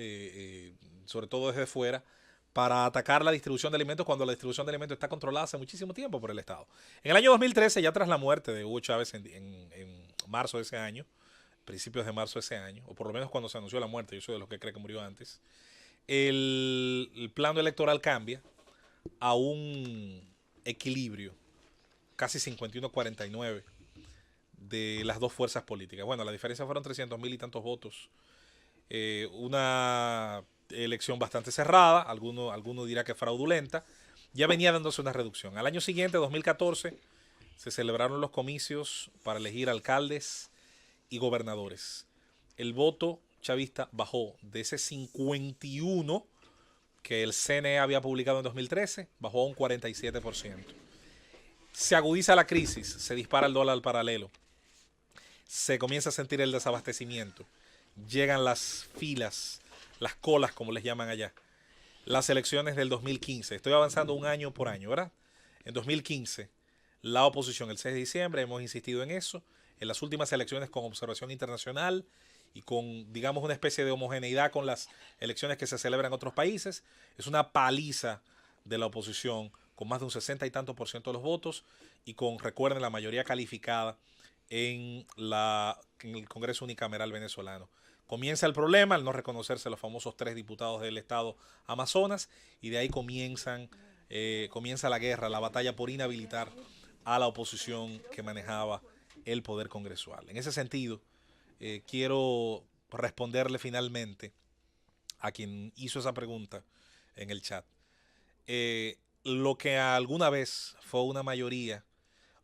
sobre todo desde fuera, para atacar la distribución de alimentos cuando la distribución de alimentos está controlada hace muchísimo tiempo por el Estado. En el año 2013, ya tras la muerte de Hugo Chávez en marzo de ese año, principios de marzo de ese año, o por lo menos cuando se anunció la muerte, yo soy de los que cree que murió antes, el plano electoral cambia a un equilibrio casi 51-49 de las dos fuerzas políticas. Bueno, la diferencia fueron 300,000 y tantos votos. Una elección bastante cerrada, alguno dirá que fraudulenta. Ya venía dándose una reducción. Al año siguiente, 2014, se celebraron los comicios para elegir alcaldes y gobernadores. El voto chavista bajó de ese 51 que el CNE había publicado en 2013, bajó a un 47%. Se agudiza la crisis, se dispara el dólar al paralelo, se comienza a sentir el desabastecimiento, llegan las filas, las colas como les llaman allá, las elecciones del 2015, estoy avanzando un año por año, ¿verdad? En 2015, la oposición, el 6 de diciembre, hemos insistido en eso, en las últimas elecciones con observación internacional y con, digamos, una especie de homogeneidad con las elecciones que se celebran en otros países, es una paliza de la oposición con más de un 60 y tanto % de los votos y con, recuerden, la mayoría calificada en el Congreso Unicameral venezolano. Comienza el problema al no reconocerse los famosos 3 diputados del estado Amazonas y de ahí comienza la guerra, la batalla por inhabilitar a la oposición que manejaba el poder congresual. En ese sentido, quiero responderle finalmente a quien hizo esa pregunta en el chat. Lo que alguna vez fue una mayoría,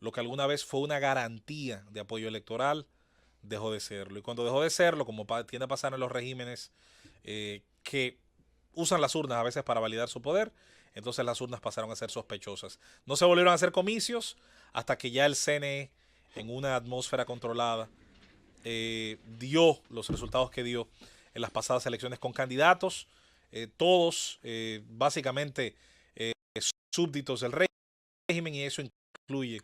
lo que alguna vez fue una garantía de apoyo electoral, dejó de serlo. Y cuando dejó de serlo, como tiende a pasar en los regímenes que usan las urnas a veces para validar su poder. Entonces las urnas pasaron a ser sospechosas. No se volvieron a hacer comicios hasta que ya el CNE, en una atmósfera controlada, dio los resultados que dio en las pasadas elecciones con candidatos, todos básicamente súbditos del régimen, y eso incluye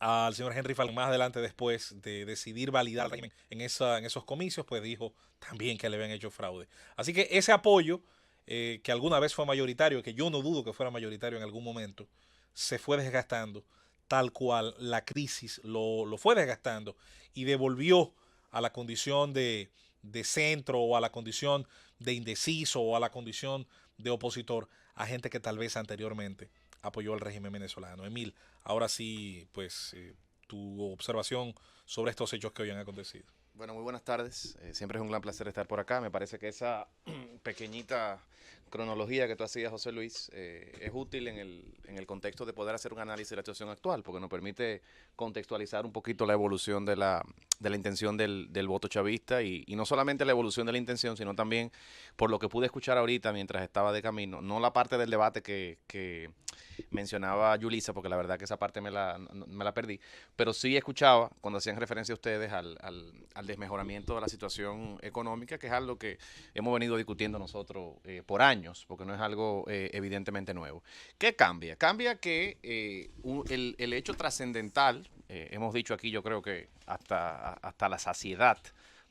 al señor Henry Falcón. Más adelante, después de decidir validar el régimen en esos comicios, pues dijo también que le habían hecho fraude. Así que ese apoyo, que alguna vez fue mayoritario, que yo no dudo que fuera mayoritario en algún momento, se fue desgastando tal cual la crisis lo fue desgastando, y devolvió a la condición de centro, o a la condición de indeciso, o a la condición de opositor, a gente que tal vez anteriormente apoyó al régimen venezolano. Emil, ahora sí, pues tu observación sobre estos hechos que hoy han acontecido. Bueno, muy buenas tardes. Siempre es un gran placer estar por acá. Me parece que esa pequeñita cronología que tú hacías, José Luis, es útil en el contexto de poder hacer un análisis de la situación actual, porque nos permite contextualizar un poquito la evolución de la intención del voto chavista, y no solamente la evolución de la intención, sino también, por lo que pude escuchar ahorita mientras estaba de camino, no la parte del debate que mencionaba Yulisa, porque la verdad que esa parte me la perdí, pero sí escuchaba cuando hacían referencia a ustedes al desmejoramiento de la situación económica, que es algo que hemos venido discutiendo nosotros por años, porque no es algo evidentemente nuevo. ¿Qué cambia? Cambia que el hecho trascendental, hemos dicho aquí, yo creo que hasta la saciedad,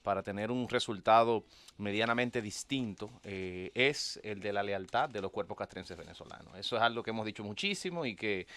para tener un resultado medianamente distinto, es el de la lealtad de los cuerpos castrenses venezolanos. Eso es algo que hemos dicho muchísimo, y que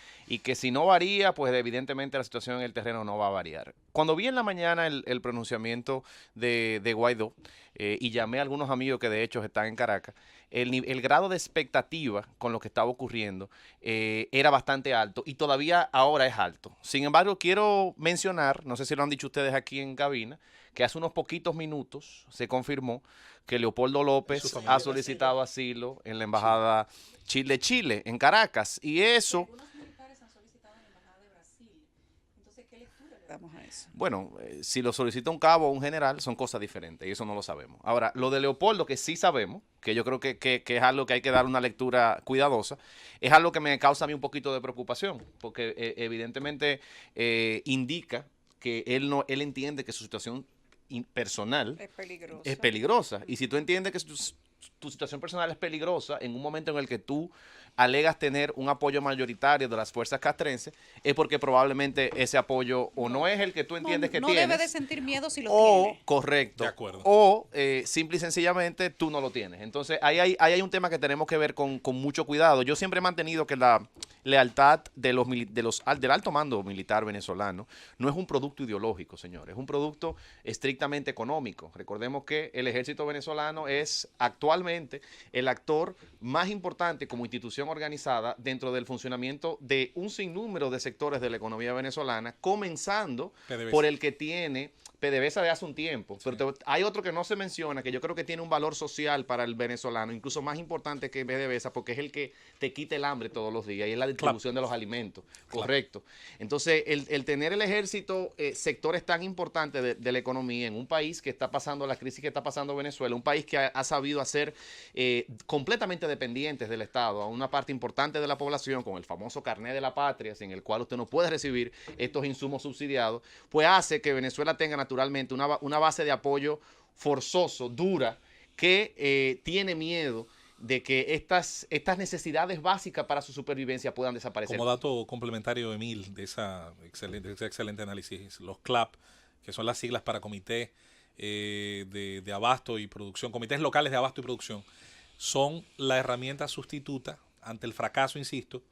si no varía, pues evidentemente la situación en el terreno no va a variar. Cuando vi en la mañana el pronunciamiento de Guaidó, y llamé a algunos amigos que de hecho están en Caracas, el grado de expectativa con lo que estaba ocurriendo era bastante alto, y todavía ahora es alto. Sin embargo, quiero mencionar, no sé si lo han dicho ustedes aquí en cabina, que hace unos poquitos minutos se confirmó que Leopoldo López ha solicitado asilo en la embajada de Chile, en Caracas, y eso... Algunos militares han solicitado en la embajada de Brasil. Entonces, ¿qué lectura le damos a eso? Bueno, si lo solicita un cabo o un general, son cosas diferentes, y eso no lo sabemos. Ahora, lo de Leopoldo, que sí sabemos, que yo creo que es algo que hay que dar una lectura cuidadosa, es algo que me causa a mí un poquito de preocupación, porque evidentemente indica que él entiende que su situación personal es peligrosa. Y si tú entiendes que tu situación personal es peligrosa en un momento en el que tú alegas tener un apoyo mayoritario de las fuerzas castrenses, es porque probablemente ese apoyo o no es el que tú entiendes que tienes. No debe de sentir miedo si lo tiene. Correcto. De acuerdo. O simple y sencillamente tú no lo tienes. Entonces ahí hay un tema que tenemos que ver con mucho cuidado. Yo siempre he mantenido que la lealtad del alto mando militar venezolano no es un producto ideológico, señores. Es un producto estrictamente económico. Recordemos que el ejército venezolano es actualmente el actor más importante como institución organizada dentro del funcionamiento de un sinnúmero de sectores de la economía venezolana, comenzando por el que tiene PDVSA de hace un tiempo. Sí. Pero hay otro que no se menciona, que yo creo que tiene un valor social para el venezolano, incluso más importante que PDVSA, porque es el que te quita el hambre todos los días, y es la distribución de los alimentos. Correcto. Entonces, el tener el ejército, sectores tan importantes de la economía en un país que está pasando la crisis que está pasando Venezuela, un país que ha sabido hacer completamente dependientes del Estado a una parte importante de la población, con el famoso carnet de la patria, sin el cual usted no puede recibir estos insumos subsidiados, pues hace que Venezuela tenga naturalmente una base de apoyo forzoso, dura, que tiene miedo de que estas necesidades básicas para su supervivencia puedan desaparecer. Como dato complementario, Emil, de ese excelente análisis, los CLAP, que son las siglas para Comité de Abasto y Producción, Comités Locales de Abasto y Producción, son la herramienta sustituta ante el fracaso, insisto,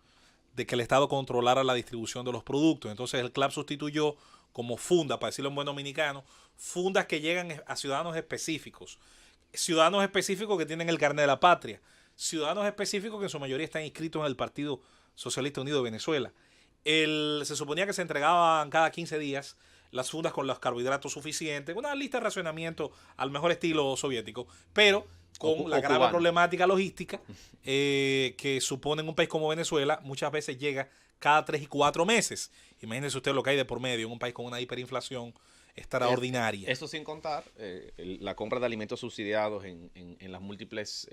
de que el Estado controlara la distribución de los productos. Entonces el CLAP sustituyó como funda, para decirlo en buen dominicano, fundas que llegan a ciudadanos específicos que tienen el carnet de la patria, ciudadanos específicos que en su mayoría están inscritos en el Partido Socialista Unido de Venezuela. Se suponía que se entregaban cada 15 días las fundas con los carbohidratos suficientes, una lista de racionamiento al mejor estilo soviético, pero con la grave problemática logística que supone en un país como Venezuela, muchas veces llega cada 3 y 4 meses. Imagínense usted lo que hay de por medio en un país con una hiperinflación extraordinaria. Eso sin contar la compra de alimentos subsidiados en las múltiples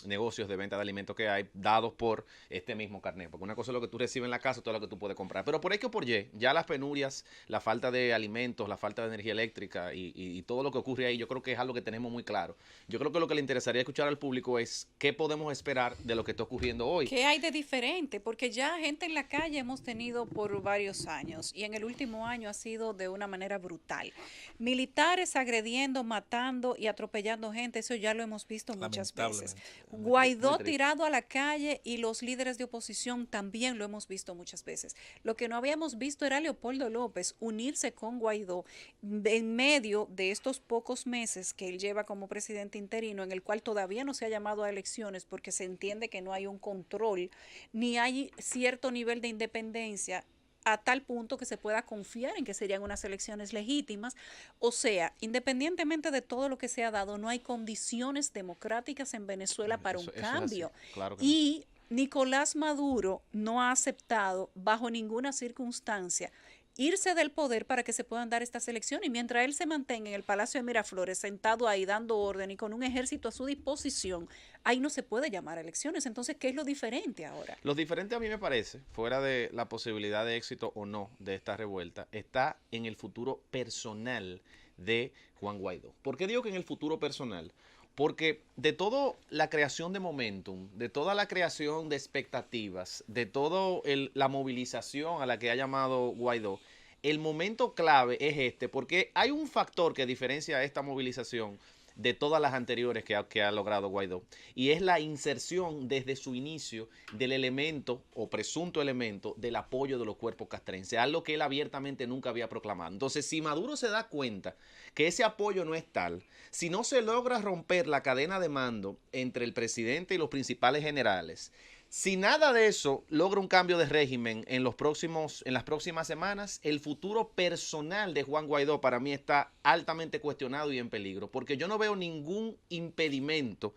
negocios de venta de alimentos que hay, dados por este mismo carnet. Porque una cosa es lo que tú recibes en la casa, otra es lo que tú puedes comprar. Pero por X o por Y, ya las penurias, la falta de alimentos, la falta de energía eléctrica y todo lo que ocurre ahí, yo creo que es algo que tenemos muy claro. Yo creo que lo que le interesaría escuchar al público es qué podemos esperar de lo que está ocurriendo hoy. ¿Qué hay de diferente? Porque ya gente en la calle hemos tenido por varios años y en el último año ha sido de una manera brutal. Militares agrediendo, matando y atropellando gente, eso ya lo hemos visto muchas veces. Guaidó tirado a la calle y los líderes de oposición también lo hemos visto muchas veces. Lo que no habíamos visto era Leopoldo López unirse con Guaidó en medio de estos pocos meses que él lleva como presidente interino, en el cual todavía no se ha llamado a elecciones porque se entiende que no hay un control ni hay cierto nivel de independencia a tal punto que se pueda confiar en que serían unas elecciones legítimas. O sea, independientemente de todo lo que se ha dado, no hay condiciones democráticas en Venezuela para un cambio. Claro que Y Nicolás Maduro no ha aceptado bajo ninguna circunstancia irse del poder para que se puedan dar estas elecciones. Y mientras él se mantenga en el Palacio de Miraflores, sentado ahí dando orden y con un ejército a su disposición, ahí no se puede llamar a elecciones. Entonces, ¿qué es lo diferente ahora? Lo diferente a mí me parece, fuera de la posibilidad de éxito o no de esta revuelta, está en el futuro personal de Juan Guaidó. ¿Por qué digo que en el futuro personal? Porque de toda la creación de momentum, de toda la creación de expectativas, de toda la movilización a la que ha llamado Guaidó, el momento clave es este, porque hay un factor que diferencia esta movilización de todas las anteriores que ha logrado Guaidó, y es la inserción desde su inicio del elemento o presunto elemento del apoyo de los cuerpos castrenses, algo que él abiertamente nunca había proclamado. Entonces, si Maduro se da cuenta que ese apoyo no es tal, si no se logra romper la cadena de mando entre el presidente y los principales generales, si nada de eso logra un cambio de régimen en las próximas semanas, el futuro personal de Juan Guaidó para mí está altamente cuestionado y en peligro, porque yo no veo ningún impedimento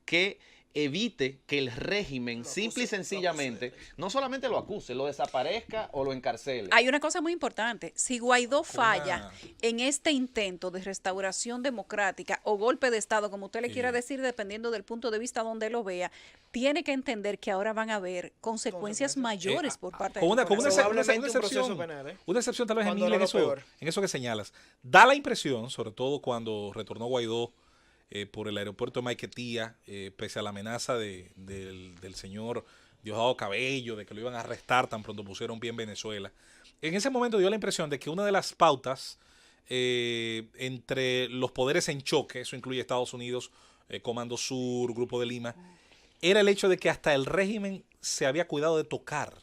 que evite que el régimen simple y sencillamente no solamente lo acuse, lo desaparezca o lo encarcele. Hay una cosa muy importante. Si Guaidó falla en este intento de restauración democrática o golpe de Estado, como usted le quiera decir, dependiendo del punto de vista donde lo vea, tiene que entender que ahora van a haber consecuencias mayores por parte de una excepción tal vez, Emilia, en eso que señalas. Da la impresión, sobre todo cuando retornó Guaidó por el aeropuerto de Maiquetía, pese a la amenaza del señor Diosdado Cabello, de que lo iban a arrestar tan pronto pusieron pie en Venezuela. En ese momento dio la impresión de que una de las pautas entre los poderes en choque, eso incluye Estados Unidos, Comando Sur, Grupo de Lima, era el hecho de que hasta el régimen se había cuidado de tocar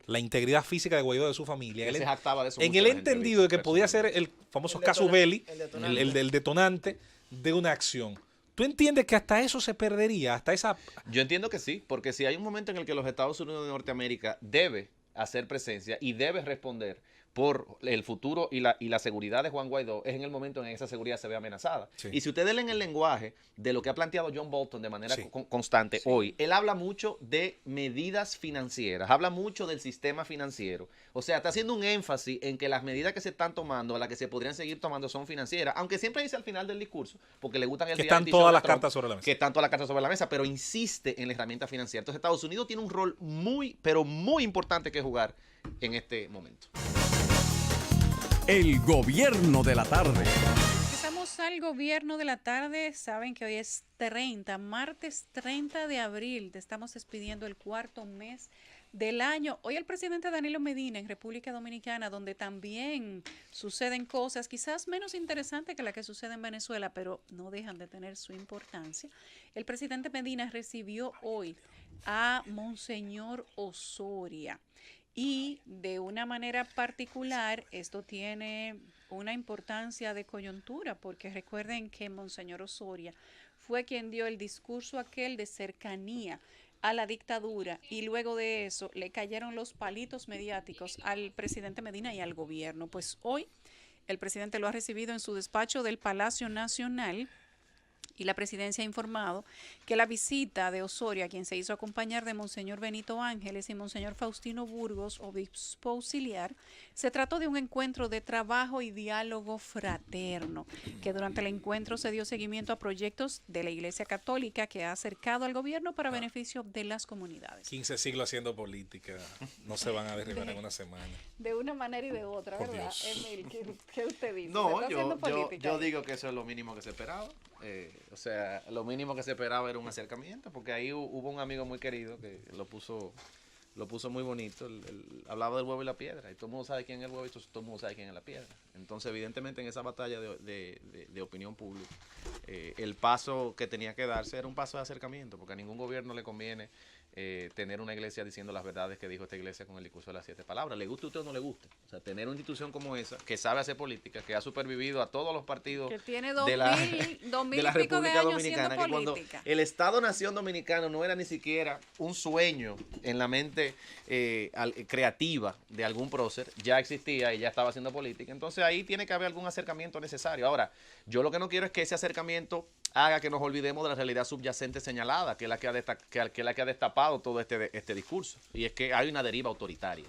la integridad física de Guaidó, de su familia. Él se jactaba de eso en el entendido de que podía ser el famoso casus belli, el detonante de una acción. ¿Tú entiendes que hasta eso se perdería? Hasta esa... Yo entiendo que sí, porque si hay un momento en el que los Estados Unidos de Norteamérica debe hacer presencia y debe responder por el futuro y la seguridad de Juan Guaidó, es en el momento en que esa seguridad se ve amenazada. Sí. Y si ustedes leen el lenguaje de lo que ha planteado John Bolton de manera constante hoy, él habla mucho de medidas financieras, habla mucho del sistema financiero. O sea, está haciendo un énfasis en que las medidas que se están tomando, las que se podrían seguir tomando, son financieras, aunque siempre dice al final del discurso, porque le gustan el que están todas las cartas sobre la mesa. Que están todas las cartas sobre la mesa, pero insiste en la herramienta financiera. Entonces, Estados Unidos tiene un rol muy, pero muy importante que jugar en este momento. El gobierno de la tarde. Empezamos al gobierno de la tarde. Saben que hoy es martes 30 de abril. Te estamos despidiendo el cuarto mes del año. Hoy el presidente Danilo Medina en República Dominicana, donde también suceden cosas quizás menos interesantes que la que sucede en Venezuela, pero no dejan de tener su importancia. El presidente Medina recibió hoy a Monseñor Osoria. Y de una manera particular, esto tiene una importancia de coyuntura, porque recuerden que Monseñor Osoria fue quien dio el discurso aquel de cercanía a la dictadura, y luego de eso le cayeron los palitos mediáticos al presidente Medina y al gobierno. Pues hoy el presidente lo ha recibido en su despacho del Palacio Nacional Y la presidencia ha informado que la visita de Osorio, a quien se hizo acompañar de Monseñor Benito Ángeles y Monseñor Faustino Burgos, obispo auxiliar, se trató de un encuentro de trabajo y diálogo fraterno, que durante el encuentro se dio seguimiento a proyectos de la Iglesia Católica que ha acercado al gobierno para beneficio de las comunidades. 15 siglos haciendo política, no se van a derribar en una semana. De una manera y de otra, Por ¿verdad? Dios. Emil, ¿qué usted dice? ¿Se No, está haciendo política yo ahí? digo que eso es lo mínimo que se esperaba. O sea, lo mínimo que se esperaba era un acercamiento, porque ahí hubo un amigo muy querido que lo puso muy bonito. Hablaba del huevo y la piedra, y todo el mundo sabe quién es el huevo y todo el mundo sabe quién es la piedra. Entonces, evidentemente, en esa batalla de opinión pública, el paso que tenía que darse era un paso de acercamiento, porque a ningún gobierno le conviene tener una iglesia diciendo las verdades que dijo esta iglesia con el discurso de las 7 palabras, le guste a usted o no le guste. O sea, tener una institución como esa, que sabe hacer política, que ha supervivido a todos los partidos Que tiene de la, 2000 de la y pico de República años Dominicana, haciendo que cuando política. el Estado-Nación Dominicano no era ni siquiera un sueño en la mente creativa de algún prócer, ya existía y ya estaba haciendo política. Entonces ahí tiene que haber algún acercamiento necesario. Ahora, yo lo que no quiero es que ese acercamiento haga que nos olvidemos de la realidad subyacente señalada, que es la que ha destapado todo este discurso. Y es que hay una deriva autoritaria.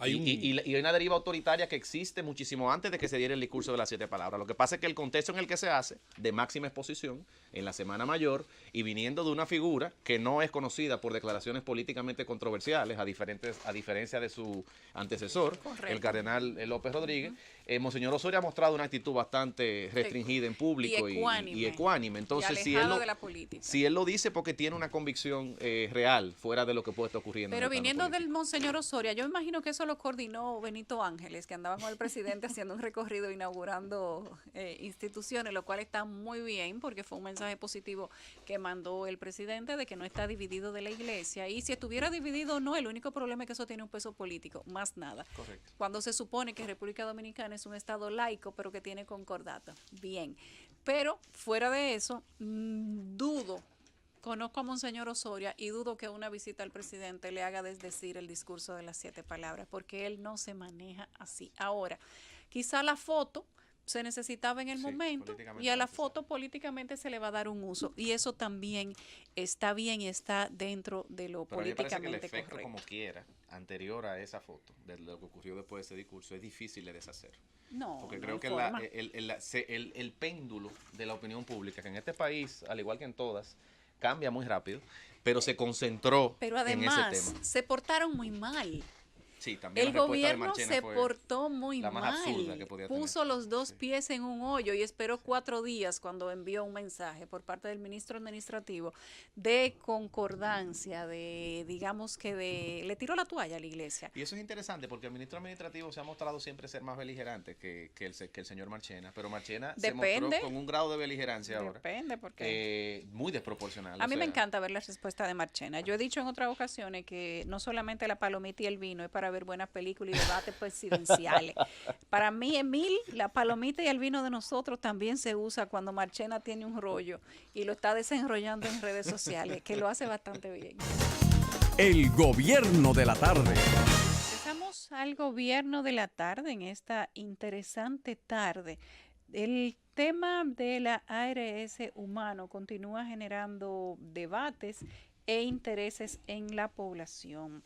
Y hay una deriva autoritaria que existe muchísimo antes de que se diera el discurso de las 7 palabras. Lo que pasa es que el contexto en el que se hace, de máxima exposición, en la Semana Mayor, y viniendo de una figura que no es conocida por declaraciones políticamente controversiales, a diferencia de su antecesor, Correcto. el cardenal López Rodríguez, Monseñor Osorio ha mostrado una actitud bastante restringida en público y ecuánime. Entonces, y alejado de la política. si él lo dice porque tiene una convicción real, fuera de lo que puede estar ocurriendo. Pero en el plano viniendo político. del Monseñor Osoria, yo imagino que eso lo coordinó Benito Ángeles, que andaba con el presidente haciendo un recorrido inaugurando instituciones, lo cual está muy bien porque fue un mensaje positivo que mandó el presidente de que no está dividido de la iglesia. Y si estuviera dividido o no, el único problema es que eso tiene un peso político, más nada. Correcto. Cuando se supone que República Dominicana es un estado laico, pero que tiene concordata. Bien. Pero fuera de eso, dudo. Conozco a Monseñor Osoria y dudo que una visita al presidente le haga desdecir el discurso de las 7 palabras, porque él no se maneja así. Ahora, quizá la foto se necesitaba en el momento y a la foto políticamente se le va a dar un uso. Y eso también está bien y está dentro de lo Pero a mí me parece que el políticamente efecto, correcto. como quiera, anterior a esa foto, de lo que ocurrió después de ese discurso, es difícil de deshacer. No, Porque no creo hay que forma. el péndulo de la opinión pública, que en este país, al igual que en todas, cambia muy rápido, pero se concentró Pero en ese además, tema. se portaron muy mal. Sí, también El la respuesta de gobierno Marchena se fue portó muy la más mal. absurda que podía tener. Puso los dos Sí. pies en un hoyo y esperó 4 días cuando envió un mensaje por parte del ministro administrativo de concordancia, le tiró la toalla a la iglesia. Y eso es interesante porque el ministro administrativo se ha mostrado siempre ser más beligerante que el señor Marchena, pero Marchena se Depende. mostró con un grado de beligerancia ahora Depende, porque muy desproporcional. a o mí me sea, encanta ver la respuesta de Marchena. Yo he dicho en otras ocasiones que no solamente la palomita y el vino es para ver buenas películas y debates presidenciales. Para mí, Emil, la palomita y el vino de nosotros también se usa cuando Marchena tiene un rollo y lo está desenrollando en redes sociales, que lo hace bastante bien. El gobierno de la tarde. Empezamos al gobierno de la tarde en esta interesante tarde. El tema de la ARS humano continúa generando debates e intereses en la población.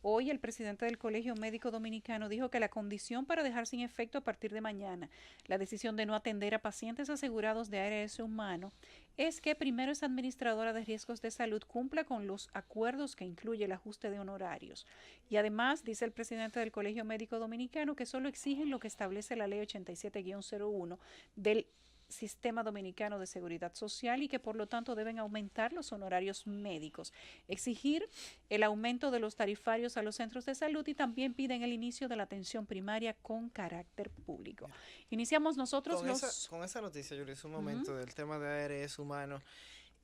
Hoy el presidente del Colegio Médico Dominicano dijo que la condición para dejar sin efecto a partir de mañana la decisión de no atender a pacientes asegurados de ARS humano es que primero esa administradora de riesgos de salud cumpla con los acuerdos que incluye el ajuste de honorarios. Y además, dice el presidente del Colegio Médico Dominicano, que solo exigen lo que establece la ley 87-01 del Sistema Dominicano de Seguridad Social y que por lo tanto deben aumentar los honorarios médicos, exigir el aumento de los tarifarios a los centros de salud y también piden el inicio de la atención primaria con carácter público. Iniciamos nosotros con esa noticia, yo le hice un momento del tema de ARS humano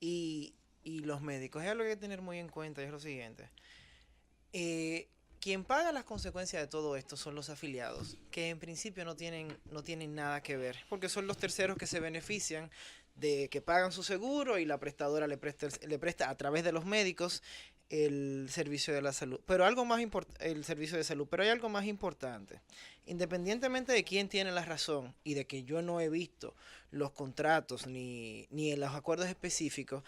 y los médicos. Es algo que hay que tener muy en cuenta y es lo siguiente. Quien paga las consecuencias de todo esto son los afiliados, que en principio no tienen nada que ver, porque son los terceros que se benefician de que pagan su seguro y la prestadora le presta a través de los médicos el servicio de la salud, pero algo más el servicio de salud, pero hay algo más importante. Independientemente de quién tiene la razón y de que yo no he visto los contratos ni los acuerdos específicos,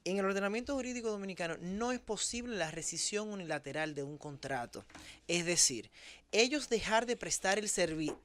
en el ordenamiento jurídico dominicano no es posible la rescisión unilateral de un contrato. Es decir, ellos dejar de prestar el servicio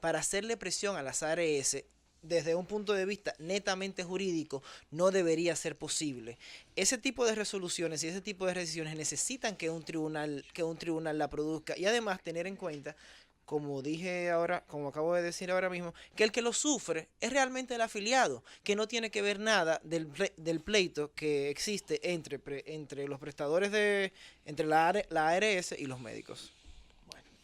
para hacerle presión a las ARS desde un punto de vista netamente jurídico no debería ser posible. Ese tipo de resoluciones y ese tipo de decisiones necesitan que un tribunal la produzca, y además tener en cuenta, como dije ahora, como acabo de decir ahora mismo, que el que lo sufre es realmente el afiliado, que no tiene que ver nada del pleito que existe entre los prestadores entre la ARS y los médicos.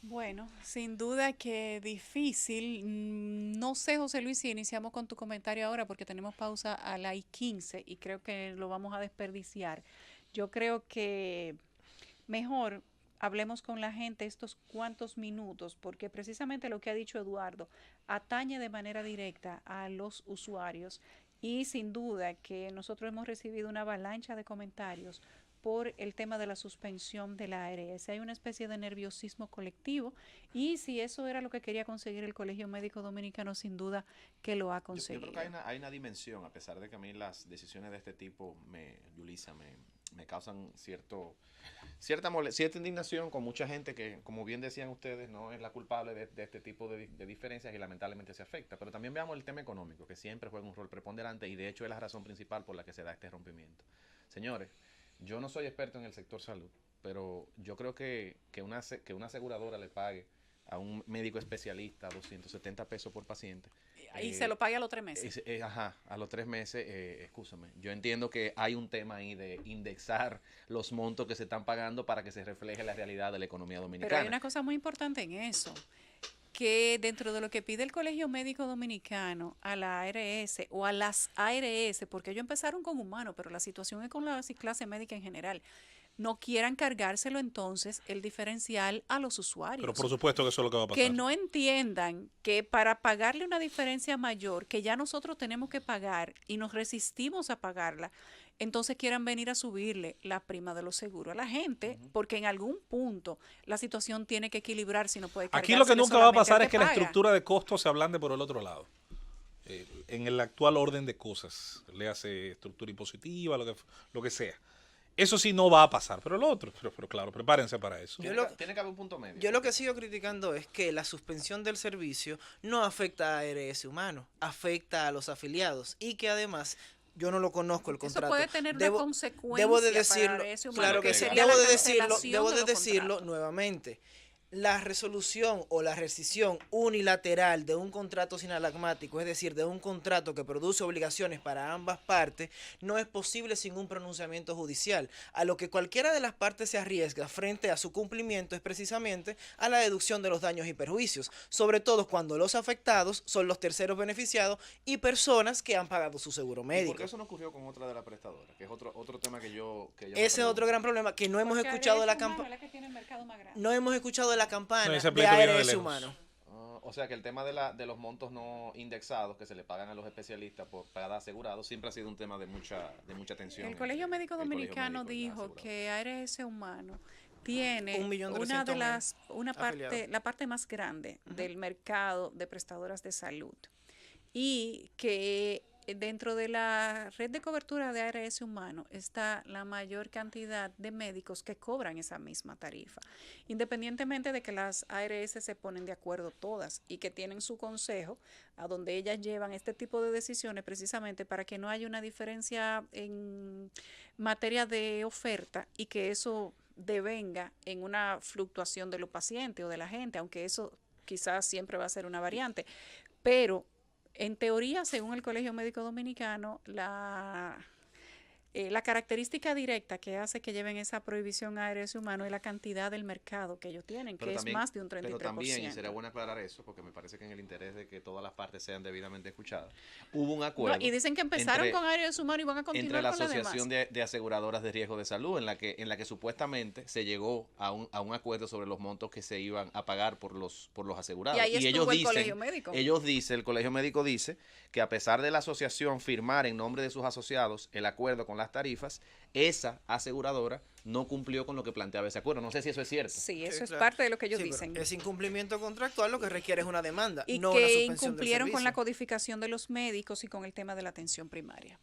Bueno, sin duda que difícil. No sé, José Luis, si iniciamos con tu comentario ahora porque tenemos pausa a la I-15 y creo que lo vamos a desperdiciar. Yo creo que mejor hablemos con la gente estos cuantos minutos, porque precisamente lo que ha dicho Eduardo atañe de manera directa a los usuarios, y sin duda que nosotros hemos recibido una avalancha de comentarios por el tema de la suspensión de la ARS. Hay una especie de nerviosismo colectivo, y si eso era lo que quería conseguir el Colegio Médico Dominicano, sin duda que lo ha conseguido. Yo creo que hay una dimensión, a pesar de que a mí las decisiones de este tipo, Yulisa, me causan cierta indignación con mucha gente que, como bien decían ustedes, no es la culpable de este tipo de diferencias y lamentablemente se afecta. Pero también veamos el tema económico, que siempre juega un rol preponderante y de hecho es la razón principal por la que se da este rompimiento. Señores, yo no soy experto en el sector salud, pero yo creo que una aseguradora le pague a un médico especialista 270 pesos por paciente. Y se lo pague a los 3 meses. A los 3 meses, escúchame. Yo entiendo que hay un tema ahí de indexar los montos que se están pagando para que se refleje la realidad de la economía dominicana. Pero hay una cosa muy importante en eso, que dentro de lo que pide el Colegio Médico Dominicano a la ARS o a las ARS, porque ellos empezaron con humanos, pero la situación es con la clase médica en general, no quieran cargárselo entonces el diferencial a los usuarios. Pero por supuesto que eso es lo que va a pasar. Que no entiendan que para pagarle una diferencia mayor que ya nosotros tenemos que pagar y nos resistimos a pagarla, entonces quieran venir a subirle la prima de los seguros a la gente, porque en algún punto la situación tiene que equilibrar, si no puede cargárselo. Aquí lo que nunca va a pasar es que la paga. estructura de costos se ablande por el otro lado. En el actual orden de cosas, le hace estructura impositiva, lo que sea. Eso sí no va a pasar, pero lo otro, pero claro, prepárense para eso. Tiene que haber un punto medio. Yo lo que sigo criticando es que la suspensión del servicio no afecta a ARS Humano, afecta a los afiliados, y que además yo no lo conozco el contrato. Eso puede tener una consecuencia debo de decirlo, para ARS Humano, claro que sí, sería debo de decirlo nuevamente. La resolución o la rescisión unilateral de un contrato sinalagmático, es decir, de un contrato que produce obligaciones para ambas partes, no es posible sin un pronunciamiento judicial. A lo que cualquiera de las partes se arriesga frente a su cumplimiento es precisamente a la deducción de los daños y perjuicios, sobre todo cuando los afectados son los terceros beneficiados y personas que han pagado su seguro médico. ¿Y por qué eso no ocurrió con otra de las prestadoras? Que es otro tema que yo Ese es otro gran problema, que no hemos escuchado de la campaña. No hemos escuchado la campaña de ARS Humano. O sea que el tema de los montos no indexados que se le pagan a los especialistas por cada asegurado siempre ha sido un tema de mucha tensión. El Colegio Médico Dominicano dijo que ARS Humano tiene la parte más grande del mercado de prestadoras de salud, y que dentro de la red de cobertura de ARS Humano está la mayor cantidad de médicos que cobran esa misma tarifa, independientemente de que las ARS se ponen de acuerdo todas y que tienen su consejo a donde ellas llevan este tipo de decisiones precisamente para que no haya una diferencia en materia de oferta y que eso devenga en una fluctuación de los pacientes o de la gente, aunque eso quizás siempre va a ser una variante, pero en teoría, según el Colegio Médico Dominicano, la característica directa que hace que lleven esa prohibición a ARS Humano es la cantidad del mercado que ellos tienen, que es más de un 33%. Pero también, y sería bueno aclarar eso, porque me parece que en el interés de que todas las partes sean debidamente escuchadas, hubo un acuerdo. No, y dicen que empezaron con ARS Humano y van a continuar entre la con la Asociación de Aseguradoras de Riesgo de Salud, en la que supuestamente se llegó a un acuerdo sobre los montos que se iban a pagar por los asegurados. Y ahí estuvo el Colegio Médico. El Colegio Médico dice que a pesar de la asociación firmar en nombre de sus asociados el acuerdo con la las tarifas, esa aseguradora no cumplió con lo que planteaba ese acuerdo. No sé si eso es cierto. Sí, eso es claro. parte de lo que ellos Sí, pero dicen. ese incumplimiento contractual lo que requiere es una demanda, Y no una que suspensión del incumplieron con la servicio. codificación de los médicos y con el tema de la atención primaria.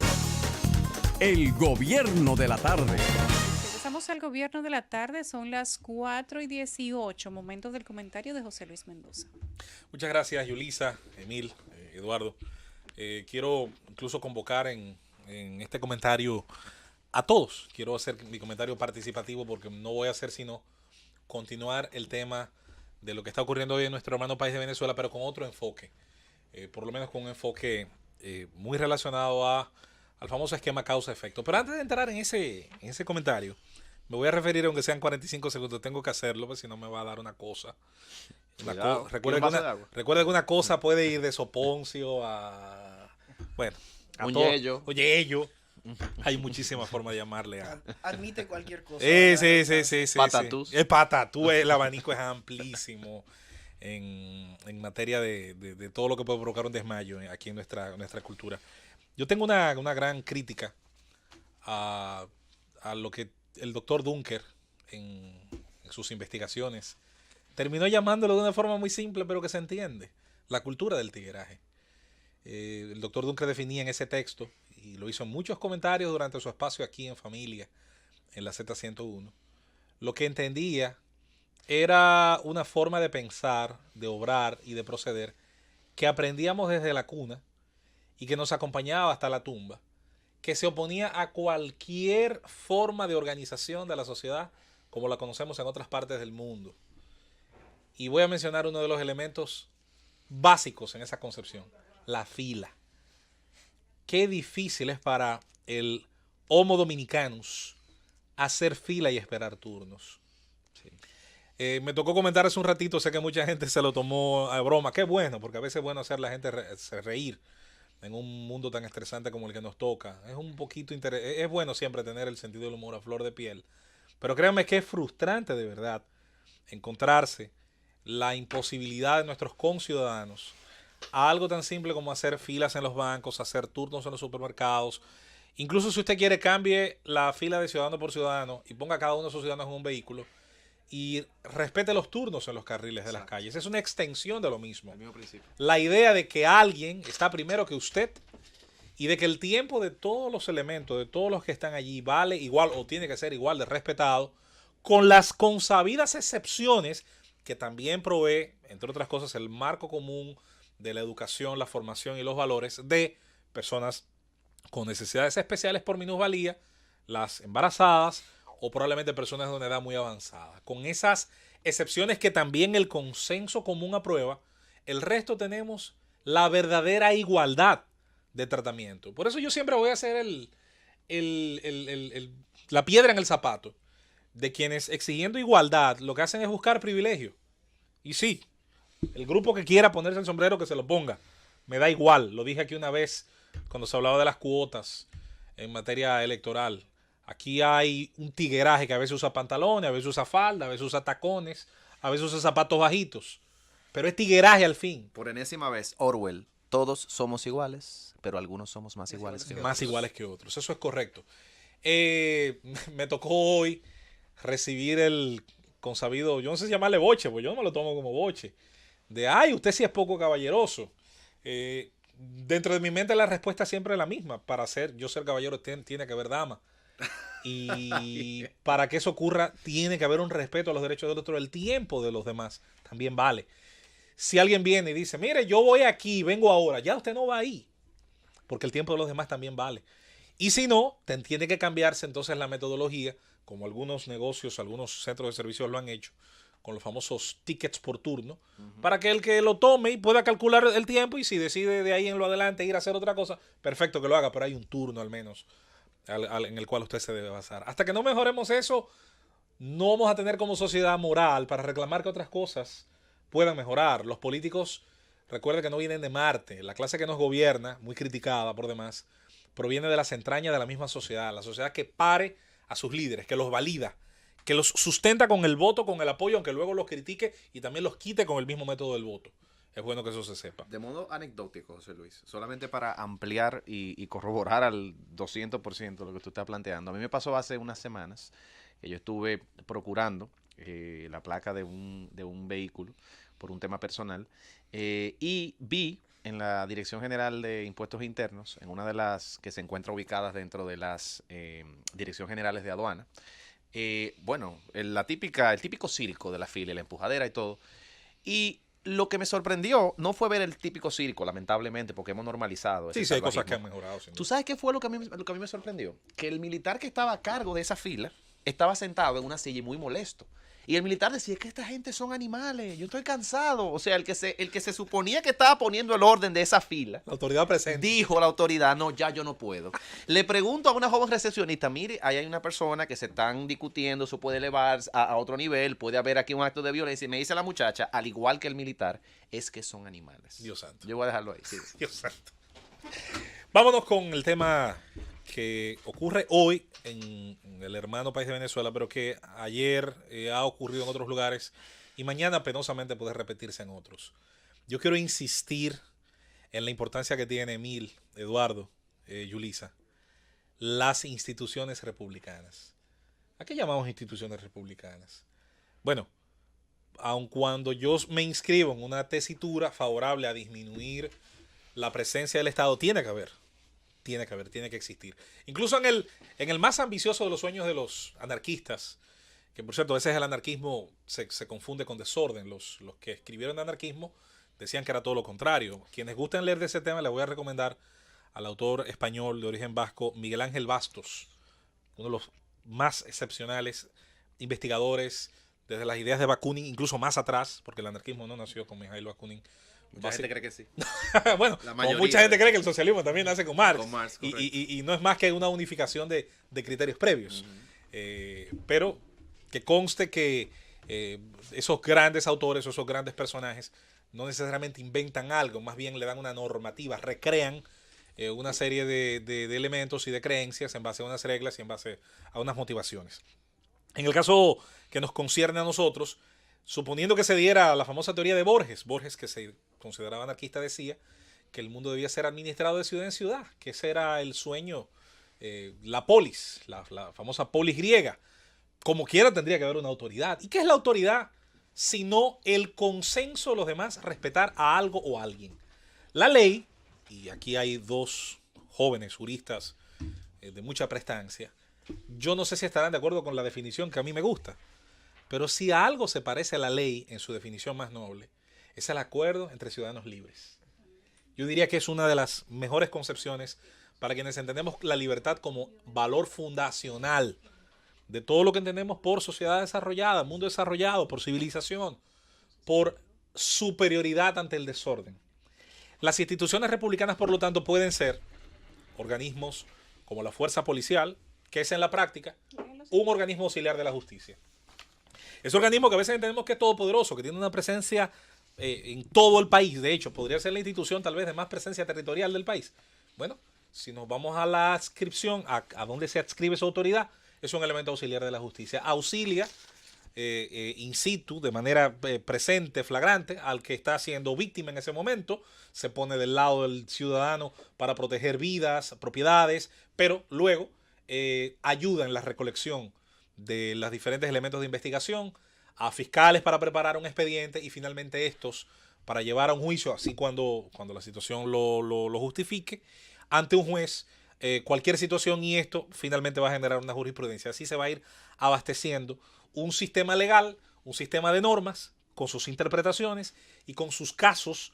El gobierno de la tarde. Regresamos al gobierno de la tarde, son las 4:18, momentos del comentario de José Luis Mendoza. Muchas gracias, Yulisa, Emil, Eduardo. Quiero incluso convocar en este comentario a todos. Quiero hacer mi comentario participativo porque no voy a hacer sino continuar el tema de lo que está ocurriendo hoy en nuestro hermano país de Venezuela, pero con otro enfoque. Por lo menos con un enfoque muy relacionado al famoso esquema causa-efecto. Pero antes de entrar en ese comentario, me voy a referir, aunque sean 45 segundos, tengo que hacerlo, porque si no me va a dar una cosa. Cuidado, Recuerda que una cosa puede ir de soponcio a... Bueno, a Un todo. yello. Oye, ello. Hay muchísimas formas de llamarle a... Admite cualquier cosa. Sí. Patatús. El patatús, el abanico es amplísimo en materia de todo lo que puede provocar un desmayo aquí en nuestra cultura. Yo tengo una gran crítica a lo que el doctor Dunker en sus investigaciones terminó llamándolo de una forma muy simple, pero que se entiende: la cultura del tigueraje. El doctor Dunker definía en ese texto, y lo hizo en muchos comentarios durante su espacio aquí en Familia, en la Z101, lo que entendía era una forma de pensar, de obrar y de proceder que aprendíamos desde la cuna y que nos acompañaba hasta la tumba, que se oponía a cualquier forma de organización de la sociedad como la conocemos en otras partes del mundo. Y voy a mencionar uno de los elementos básicos en esa concepción: la fila. Qué difícil es para el Homo Dominicanus hacer fila y esperar turnos. Me tocó comentar hace un ratito, sé que mucha gente se lo tomó a broma. Qué bueno, porque a veces es bueno hacer a la gente reír en un mundo tan estresante como el que nos toca. Es un poquito es bueno siempre tener el sentido del humor a flor de piel. Pero créanme que es frustrante de verdad encontrarse la imposibilidad de nuestros conciudadanos a algo tan simple como hacer filas en los bancos, hacer turnos en los supermercados. Incluso si usted quiere, cambie la fila de ciudadano por ciudadano y ponga a cada uno de sus ciudadanos en un vehículo y respete los turnos en los carriles de las calles. Es una extensión de lo mismo. El mismo principio. La idea de que alguien está primero que usted y de que el tiempo de todos los elementos, de todos los que están allí, vale igual o tiene que ser igual de respetado, con las consabidas excepciones que también provee, entre otras cosas, el marco común de la educación, la formación y los valores de personas con necesidades especiales por minusvalía, las embarazadas o probablemente personas de una edad muy avanzada. Con esas excepciones que también el consenso común aprueba, el resto tenemos la verdadera igualdad de tratamiento. Por eso yo siempre voy a hacer la piedra en el zapato de quienes, exigiendo igualdad, lo que hacen es buscar privilegio. Y sí, el grupo que quiera ponerse el sombrero, que se lo ponga. Me da igual. Lo dije aquí una vez cuando se hablaba de las cuotas en materia electoral. Aquí hay un tigueraje que a veces usa pantalones, a veces usa falda, a veces usa tacones, a veces usa zapatos bajitos. Pero es tigueraje al fin. Por enésima vez, Orwell, todos somos iguales, pero algunos somos más iguales que otros. Más iguales que otros. Eso es correcto. Me tocó hoy recibir el consabido, yo no sé si llamarle boche, porque yo no me lo tomo como boche, de, ay, usted sí es poco caballeroso. Dentro de mi mente la respuesta siempre es la misma. Para yo ser caballero tiene que haber dama. Y para que eso ocurra tiene que haber un respeto a los derechos del otro. El tiempo de los demás también vale. Si alguien viene y dice, mire, yo voy aquí, vengo ahora, ya usted no va ahí, porque el tiempo de los demás también vale. Y si no, tiene que cambiarse entonces la metodología, como algunos negocios, algunos centros de servicios lo han hecho, con los famosos tickets por turno, para que el que lo tome y pueda calcular el tiempo, y si decide de ahí en lo adelante ir a hacer otra cosa, perfecto que lo haga, pero hay un turno al menos en el cual usted se debe basar. Hasta que no mejoremos eso, no vamos a tener como sociedad moral para reclamar que otras cosas puedan mejorar. Los políticos, recuerden que no vienen de Marte. La clase que nos gobierna, muy criticada por demás, proviene de las entrañas de la misma sociedad. La sociedad que pare a sus líderes, que los valida, que los sustenta con el voto, con el apoyo, aunque luego los critique y también los quite con el mismo método del voto. Es bueno que eso se sepa. De modo anecdótico, José Luis, solamente para ampliar y corroborar al 200% lo que tú estás planteando. A mí me pasó hace unas semanas que yo estuve procurando la placa de un vehículo por un tema personal y vi en la Dirección General de Impuestos Internos, en una de las que se encuentra ubicadas dentro de las Direcciones Generales de Aduana, bueno, el típico circo de la fila, la empujadera y todo. Y lo que me sorprendió no fue ver el típico circo, lamentablemente, porque hemos normalizado ese Sí, hay cosas salvajismo. que han mejorado. Sin ¿Tú duda. sabes qué fue lo que a mí me sorprendió? Que el militar que estaba a cargo de esa fila estaba sentado en una silla y muy molesto. Y el militar decía, es que esta gente son animales, yo estoy cansado. O sea, el que se suponía que estaba poniendo el orden de esa fila, La autoridad presente. dijo la autoridad, no, ya yo no puedo. Le pregunto a una joven recepcionista, mire, ahí hay una persona que se están discutiendo, eso puede elevar a otro nivel, puede haber aquí un acto de violencia. Y me dice la muchacha, al igual que el militar, es que son animales. Dios santo. Yo voy a dejarlo ahí. Sí. Dios santo. Vámonos con el tema que ocurre hoy en el hermano país de Venezuela, pero que ayer ha ocurrido en otros lugares y mañana penosamente puede repetirse en otros. Yo quiero insistir en la importancia que tiene Emil, Eduardo, Yulisa, las instituciones republicanas. ¿A qué llamamos instituciones republicanas? Bueno, aun cuando yo me inscribo en una tesitura favorable a disminuir la presencia del Estado, tiene que existir. Incluso en el más ambicioso de los sueños de los anarquistas, que por cierto, a veces el anarquismo se confunde con desorden. Los que escribieron de anarquismo decían que era todo lo contrario. Quienes gusten leer de ese tema, les voy a recomendar al autor español de origen vasco, Miguel Ángel Bastos, uno de los más excepcionales investigadores desde las ideas de Bakunin, incluso más atrás, porque el anarquismo no nació con Mikhail Bakunin. Mucha gente cree que sí. Bueno, La como mayoría mucha gente cree que el socialismo también nace con Marx. Con Marx, correcto. y no es más que una unificación de criterios previos. Pero que conste que esos grandes autores, esos grandes personajes, no necesariamente inventan algo, más bien le dan una normativa, recrean una serie de elementos y de creencias en base a unas reglas y en base a unas motivaciones. En el caso que nos concierne a nosotros, suponiendo que se diera la famosa teoría de Borges, que se consideraba anarquista, decía que el mundo debía ser administrado de ciudad en ciudad, que ese era el sueño, la polis, la famosa polis griega. Como quiera tendría que haber una autoridad. ¿Y qué es la autoridad? Sino el consenso de los demás, respetar a algo o a alguien. La ley, y aquí hay dos jóvenes juristas de mucha prestancia, yo no sé si estarán de acuerdo con la definición que a mí me gusta, pero si a algo se parece a la ley en su definición más noble, es el acuerdo entre ciudadanos libres. Yo diría que es una de las mejores concepciones para quienes entendemos la libertad como valor fundacional de todo lo que entendemos por sociedad desarrollada, mundo desarrollado, por civilización, por superioridad ante el desorden. Las instituciones republicanas, por lo tanto, pueden ser organismos como la fuerza policial, que es en la práctica un organismo auxiliar de la justicia. Ese organismo que a veces entendemos que es todopoderoso, que tiene una presencia en todo el país. De hecho, podría ser la institución tal vez de más presencia territorial del país. Bueno, si nos vamos a la adscripción, a dónde se adscribe su autoridad, es un elemento auxiliar de la justicia. Auxilia in situ, de manera presente, flagrante, al que está siendo víctima en ese momento. Se pone del lado del ciudadano para proteger vidas, propiedades, pero luego ayuda en la recolección de los diferentes elementos de investigación, a fiscales para preparar un expediente y finalmente estos para llevar a un juicio, así cuando la situación lo justifique, ante un juez, cualquier situación, y esto finalmente va a generar una jurisprudencia. Así se va a ir abasteciendo un sistema legal, un sistema de normas, con sus interpretaciones y con sus casos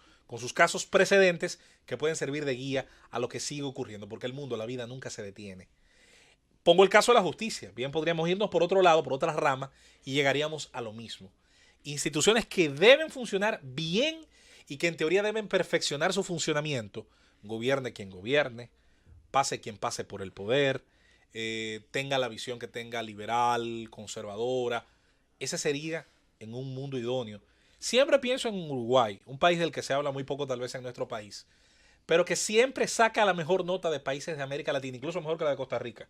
precedentes que pueden servir de guía a lo que sigue ocurriendo, porque el mundo, la vida nunca se detiene. Pongo el caso de la justicia. Bien, podríamos irnos por otro lado, por otras ramas, y llegaríamos a lo mismo. Instituciones que deben funcionar bien y que en teoría deben perfeccionar su funcionamiento. Gobierne quien gobierne, pase quien pase por el poder, tenga la visión que tenga liberal, conservadora. Ese sería en un mundo idóneo. Siempre pienso en Uruguay, un país del que se habla muy poco tal vez en nuestro país, pero que siempre saca la mejor nota de países de América Latina, incluso mejor que la de Costa Rica,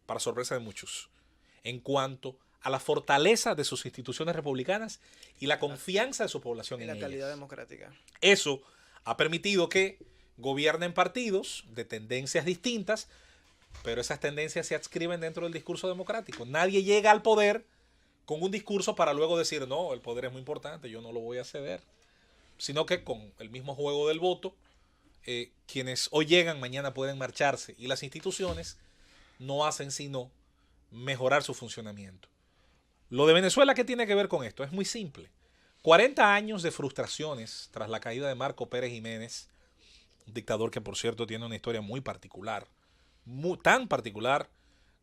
para sorpresa de muchos, en cuanto a la fortaleza de sus instituciones republicanas y la confianza de su población Y en la ellas. calidad democrática. Eso ha permitido que gobiernen partidos de tendencias distintas, pero esas tendencias se adscriben dentro del discurso democrático. Nadie llega al poder con un discurso para luego decir, no, el poder es muy importante, yo no lo voy a ceder. Sino que con el mismo juego del voto, quienes hoy llegan, mañana pueden marcharse. Y las instituciones no hacen sino mejorar su funcionamiento. Lo de Venezuela, ¿qué tiene que ver con esto? Es muy simple. 40 años de frustraciones tras la caída de Marco Pérez Jiménez, un dictador que por cierto tiene una historia muy particular, tan particular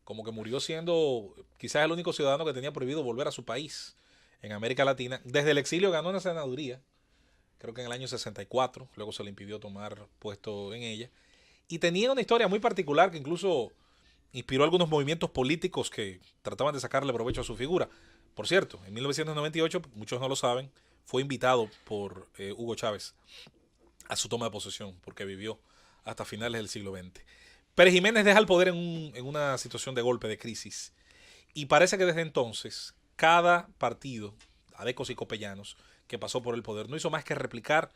como que murió siendo quizás el único ciudadano que tenía prohibido volver a su país en América Latina. Desde el exilio ganó una senaduría, creo que en el año 64, luego se le impidió tomar puesto en ella, y tenía una historia muy particular que incluso inspiró algunos movimientos políticos que trataban de sacarle provecho a su figura. Por cierto, en 1998, muchos no lo saben, fue invitado por Hugo Chávez a su toma de posesión, porque vivió hasta finales del siglo XX. Pérez Jiménez deja el poder en una situación de golpe, de crisis, y parece que desde entonces cada partido, adecos y copellanos, que pasó por el poder, no hizo más que replicar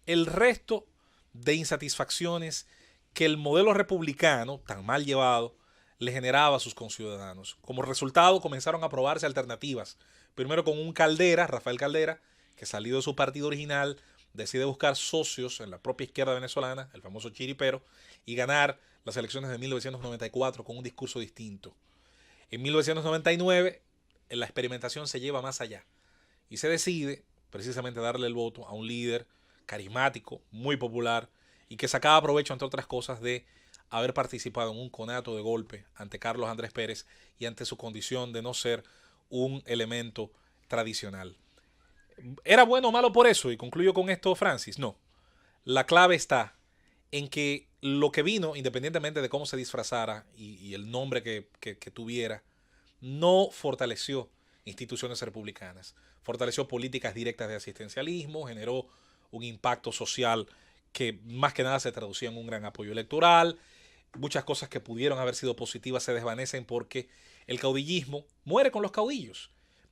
el resto de insatisfacciones que el modelo republicano, tan mal llevado, le generaba a sus conciudadanos. Como resultado comenzaron a aprobarse alternativas. Primero con un Caldera, Rafael Caldera, que salido de su partido original, decide buscar socios en la propia izquierda venezolana, el famoso chiripero, y ganar las elecciones de 1994 con un discurso distinto. En 1999, la experimentación se lleva más allá y se decide precisamente darle el voto a un líder carismático, muy popular, y que sacaba provecho, entre otras cosas, de haber participado en un conato de golpe ante Carlos Andrés Pérez y ante su condición de no ser un elemento tradicional. ¿Era bueno o malo por eso? Y concluyo con esto, Francis. No. La clave está en que lo que vino, independientemente de cómo se disfrazara y el nombre que tuviera, no fortaleció instituciones republicanas. Fortaleció políticas directas de asistencialismo, generó un impacto social que más que nada se traducía en un gran apoyo electoral. Muchas cosas que pudieron haber sido positivas se desvanecen porque el caudillismo muere con los caudillos.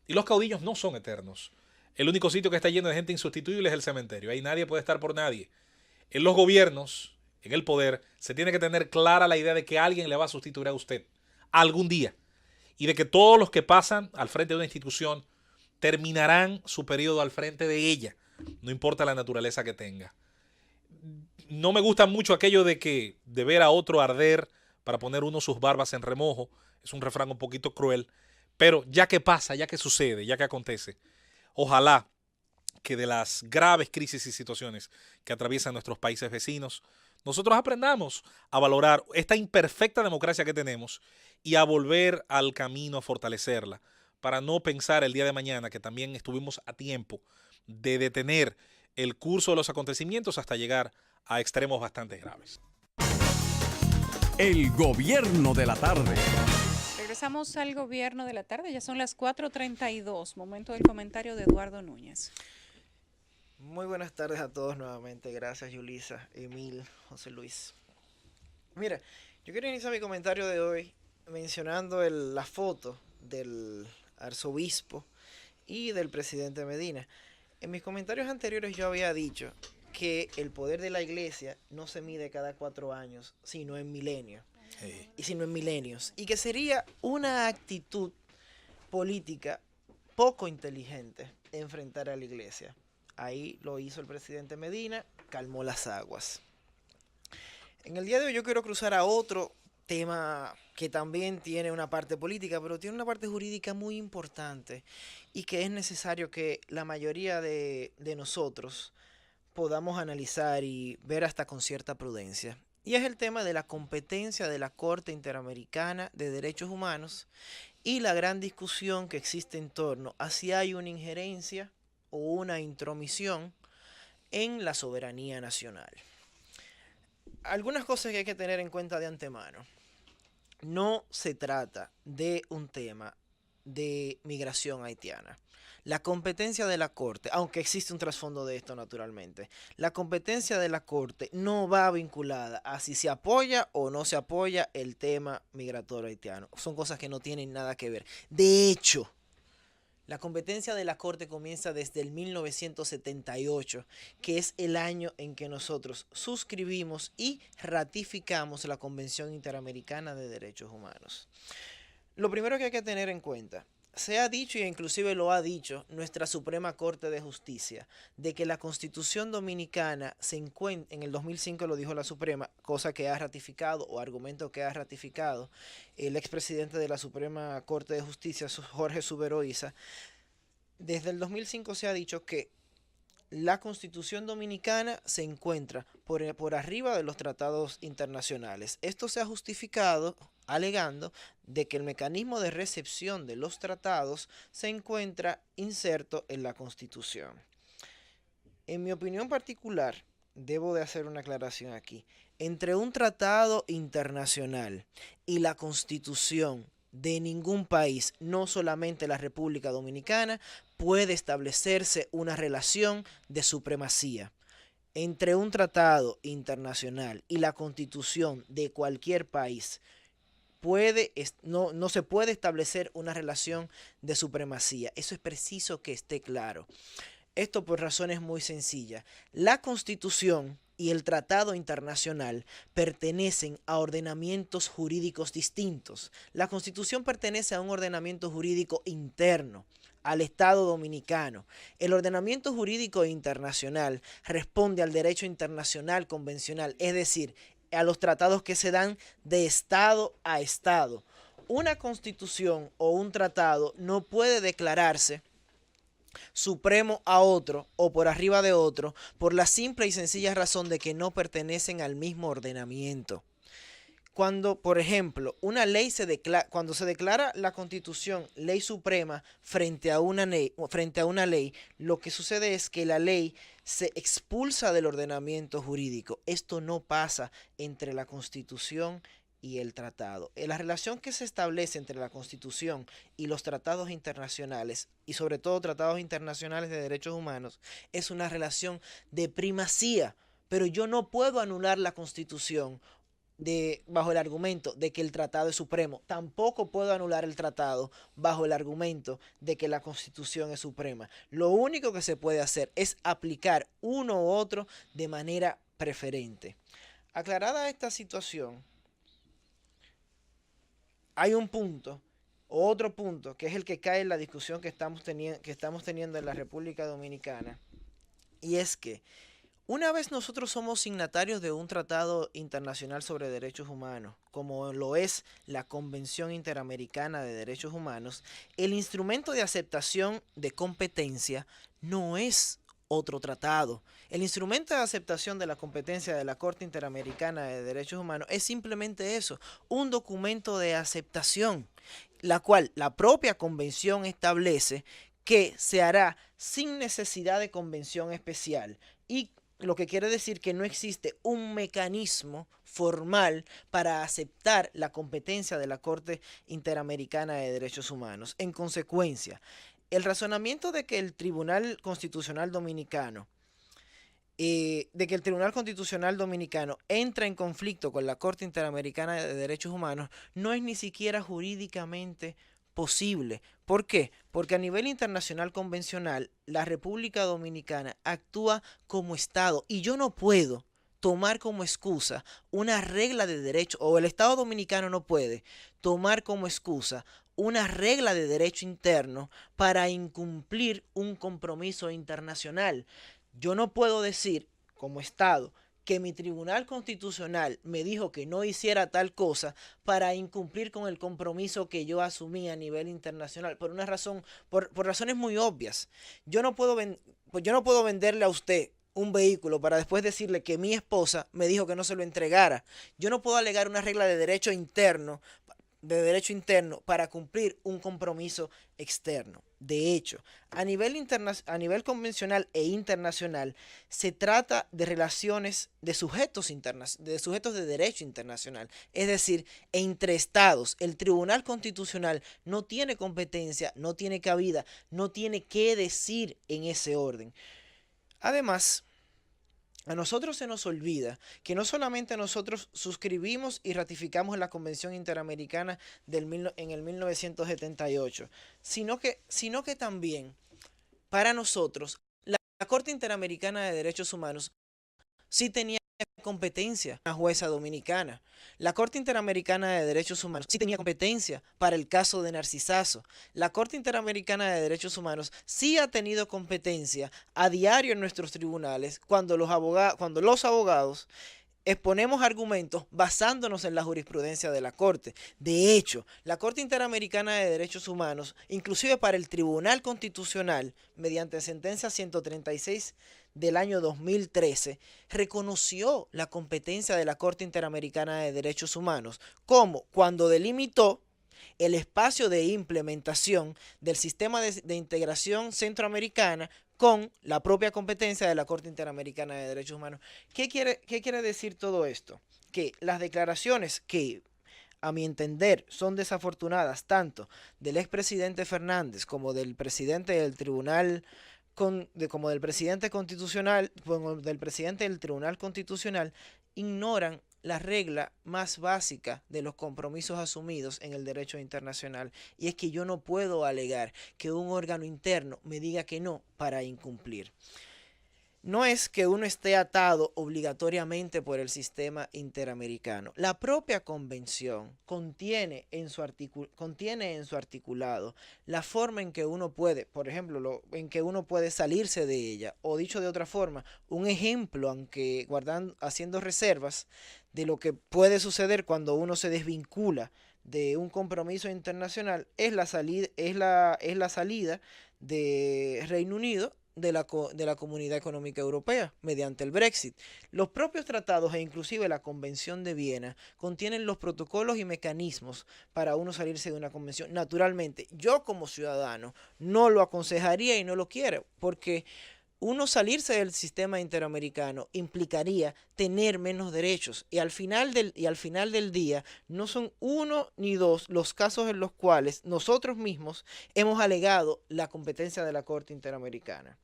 Y los caudillos no son eternos. El único sitio que está lleno de gente insustituible es el cementerio. Ahí nadie puede estar por nadie. En los gobiernos, en el poder, se tiene que tener clara la idea de que alguien le va a sustituir a usted algún día. Y de que todos los que pasan al frente de una institución terminarán su periodo al frente de ella, no importa la naturaleza que tenga. No me gusta mucho aquello de ver a otro arder para poner uno sus barbas en remojo. Es un refrán un poquito cruel, pero ya que pasa, ya que sucede, ya que acontece, ojalá que de las graves crisis y situaciones que atraviesan nuestros países vecinos, nosotros aprendamos a valorar esta imperfecta democracia que tenemos y a volver al camino, a fortalecerla, para no pensar el día de mañana que también estuvimos a tiempo de detener el curso de los acontecimientos hasta llegar a extremos bastante graves. El gobierno de la tarde. Regresamos al gobierno de la tarde, ya son las 4:32, momento del comentario de Eduardo Núñez. Muy buenas tardes a todos nuevamente. Gracias, Yulisa, Emil, José Luis. Mira, yo quiero iniciar mi comentario de hoy mencionando la foto del arzobispo y del presidente Medina. En mis comentarios anteriores yo había dicho que el poder de la iglesia no se mide cada 4 años, sino en milenios. Y que sería una actitud política poco inteligente enfrentar a la iglesia. Ahí lo hizo el presidente Medina, calmó las aguas. En el día de hoy yo quiero cruzar a otro tema que también tiene una parte política, pero tiene una parte jurídica muy importante y que es necesario que la mayoría de nosotros podamos analizar y ver hasta con cierta prudencia. Y es el tema de la competencia de la Corte Interamericana de Derechos Humanos y la gran discusión que existe en torno a si hay una injerencia o una intromisión en la soberanía nacional. Algunas cosas que hay que tener en cuenta de antemano. No se trata de un tema de migración haitiana. La competencia de la Corte, aunque existe un trasfondo de esto naturalmente, la competencia de la Corte no va vinculada a si se apoya o no se apoya el tema migratorio haitiano. Son cosas que no tienen nada que ver. De hecho, La competencia de la Corte comienza desde el 1978, que es el año en que nosotros suscribimos y ratificamos la Convención Interamericana de Derechos Humanos. Lo primero que hay que tener en cuenta, se ha dicho, y inclusive lo ha dicho nuestra Suprema Corte de Justicia, de que la Constitución Dominicana se encuentra, en el 2005 lo dijo la Suprema, cosa que ha ratificado o argumento que ha ratificado el expresidente de la Suprema Corte de Justicia, Jorge Suberoiza. Desde el 2005 se ha dicho que la Constitución Dominicana se encuentra por arriba de los tratados internacionales. Esto se ha justificado alegando de que el mecanismo de recepción de los tratados se encuentra inserto en la Constitución. En mi opinión particular, debo de hacer una aclaración aquí. Entre un tratado internacional y la Constitución de ningún país, no solamente la República Dominicana, puede establecerse una relación de supremacía. Entre un tratado internacional y la Constitución de cualquier país, no se puede establecer una relación de supremacía. Eso es preciso que esté claro. Esto por razones muy sencillas. La Constitución y el Tratado Internacional pertenecen a ordenamientos jurídicos distintos. La Constitución pertenece a un ordenamiento jurídico interno, al Estado dominicano. El ordenamiento jurídico internacional responde al derecho internacional convencional, es decir, a los tratados que se dan de Estado a Estado. Una constitución o un tratado no puede declararse supremo a otro o por arriba de otro por la simple y sencilla razón de que no pertenecen al mismo ordenamiento. Cuando, por ejemplo, cuando se declara la Constitución ley suprema frente a una ley, lo que sucede es que la ley se expulsa del ordenamiento jurídico. Esto no pasa entre la Constitución y el tratado. La relación que se establece entre la Constitución y los tratados internacionales, y sobre todo tratados internacionales de derechos humanos, es una relación de primacía. Pero yo no puedo anular la Constitución bajo el argumento de que el tratado es supremo. Tampoco puedo anular el tratado bajo el argumento de que la Constitución es suprema. Lo único que se puede hacer es aplicar uno u otro de manera preferente. Aclarada esta situación, hay un punto, otro punto, que es el que cae en la discusión que estamos teniendo en la República Dominicana, y es que una vez nosotros somos signatarios de un tratado internacional sobre derechos humanos, como lo es la Convención Interamericana de Derechos Humanos, el instrumento de aceptación de competencia no es otro tratado. El instrumento de aceptación de la competencia de la Corte Interamericana de Derechos Humanos es simplemente eso, un documento de aceptación, la cual la propia convención establece que se hará sin necesidad de convención especial, y lo que quiere decir que no existe un mecanismo formal para aceptar la competencia de la Corte Interamericana de Derechos Humanos. En consecuencia, el razonamiento de que el Tribunal Constitucional Dominicano entra en conflicto con la Corte Interamericana de Derechos Humanos no es ni siquiera jurídicamente posible. ¿Por qué? Porque a nivel internacional convencional, la República Dominicana actúa como Estado y yo no puedo tomar como excusa una regla de derecho, o el Estado dominicano no puede tomar como excusa una regla de derecho interno para incumplir un compromiso internacional. Yo no puedo decir como Estado que mi Tribunal Constitucional me dijo que no hiciera tal cosa para incumplir con el compromiso que yo asumí a nivel internacional, por razones muy obvias. Yo no puedo venderle a usted un vehículo para después decirle que mi esposa me dijo que no se lo entregara. Yo no puedo alegar una regla de derecho interno para cumplir un compromiso externo. De hecho, a nivel convencional e internacional, se trata de relaciones de sujetos de derecho internacional, es decir, entre estados. El Tribunal Constitucional no tiene competencia, no tiene cabida, no tiene qué decir en ese orden. Además, A nosotros se nos olvida que no solamente nosotros suscribimos y ratificamos la Convención Interamericana en el 1978, sino que también para nosotros la Corte Interamericana de Derechos Humanos sí tenía competencia, una jueza dominicana. La Corte Interamericana de Derechos Humanos sí tenía competencia para el caso de Narcisazo. La Corte Interamericana de Derechos Humanos sí ha tenido competencia a diario en nuestros tribunales cuando los abogados exponemos argumentos basándonos en la jurisprudencia de la Corte. De hecho, la Corte Interamericana de Derechos Humanos, inclusive para el Tribunal Constitucional, mediante sentencia 136 del año 2013, reconoció la competencia de la Corte Interamericana de Derechos Humanos, como cuando delimitó el espacio de implementación del sistema de integración centroamericana con la propia competencia de la Corte Interamericana de Derechos Humanos. ¿Qué quiere decir todo esto? Que las declaraciones que, a mi entender, son desafortunadas tanto del expresidente Fernández como del presidente del Tribunal como del presidente constitucional, como del presidente del Tribunal Constitucional, ignoran la regla más básica de los compromisos asumidos en el derecho internacional, y es que yo no puedo alegar que un órgano interno me diga que no para incumplir. No es que uno esté atado obligatoriamente por el sistema interamericano. La propia convención contiene en su articulado la forma en que uno puede, por ejemplo, en que uno puede salirse de ella, o dicho de otra forma, un ejemplo, aunque haciendo reservas de lo que puede suceder cuando uno se desvincula de un compromiso internacional, es la salida de Reino Unido de la Comunidad Económica Europea mediante el Brexit. Los propios tratados e inclusive la Convención de Viena contienen los protocolos y mecanismos para uno salirse de una convención. Naturalmente, yo como ciudadano no lo aconsejaría y no lo quiero, porque uno salirse del sistema interamericano implicaría tener menos derechos, y al final del día no son uno ni dos los casos en los cuales nosotros mismos hemos alegado la competencia de la Corte Interamericana.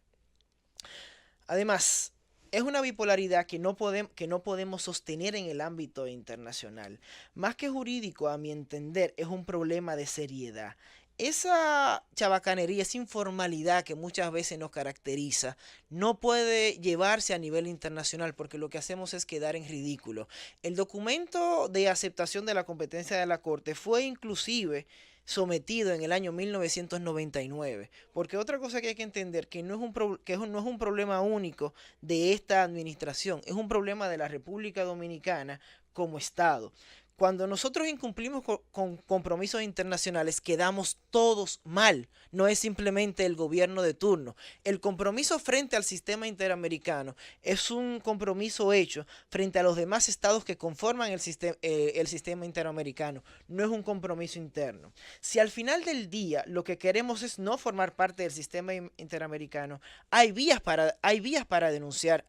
Además, es una bipolaridad que no podemos sostener en el ámbito internacional. Más que jurídico, a mi entender, es un problema de seriedad. Esa chabacanería, esa informalidad que muchas veces nos caracteriza, no puede llevarse a nivel internacional, porque lo que hacemos es quedar en ridículo. El documento de aceptación de la competencia de la Corte fue inclusive sometido en el año 1999, porque otra cosa que hay que entender, que no es un problema único de esta administración, es un problema de la República Dominicana como Estado. Cuando nosotros incumplimos con compromisos internacionales, quedamos todos mal. No es simplemente el gobierno de turno. El compromiso frente al sistema interamericano es un compromiso hecho frente a los demás estados que conforman el sistema interamericano. No es un compromiso interno. Si al final del día lo que queremos es no formar parte del sistema interamericano, hay vías para denunciar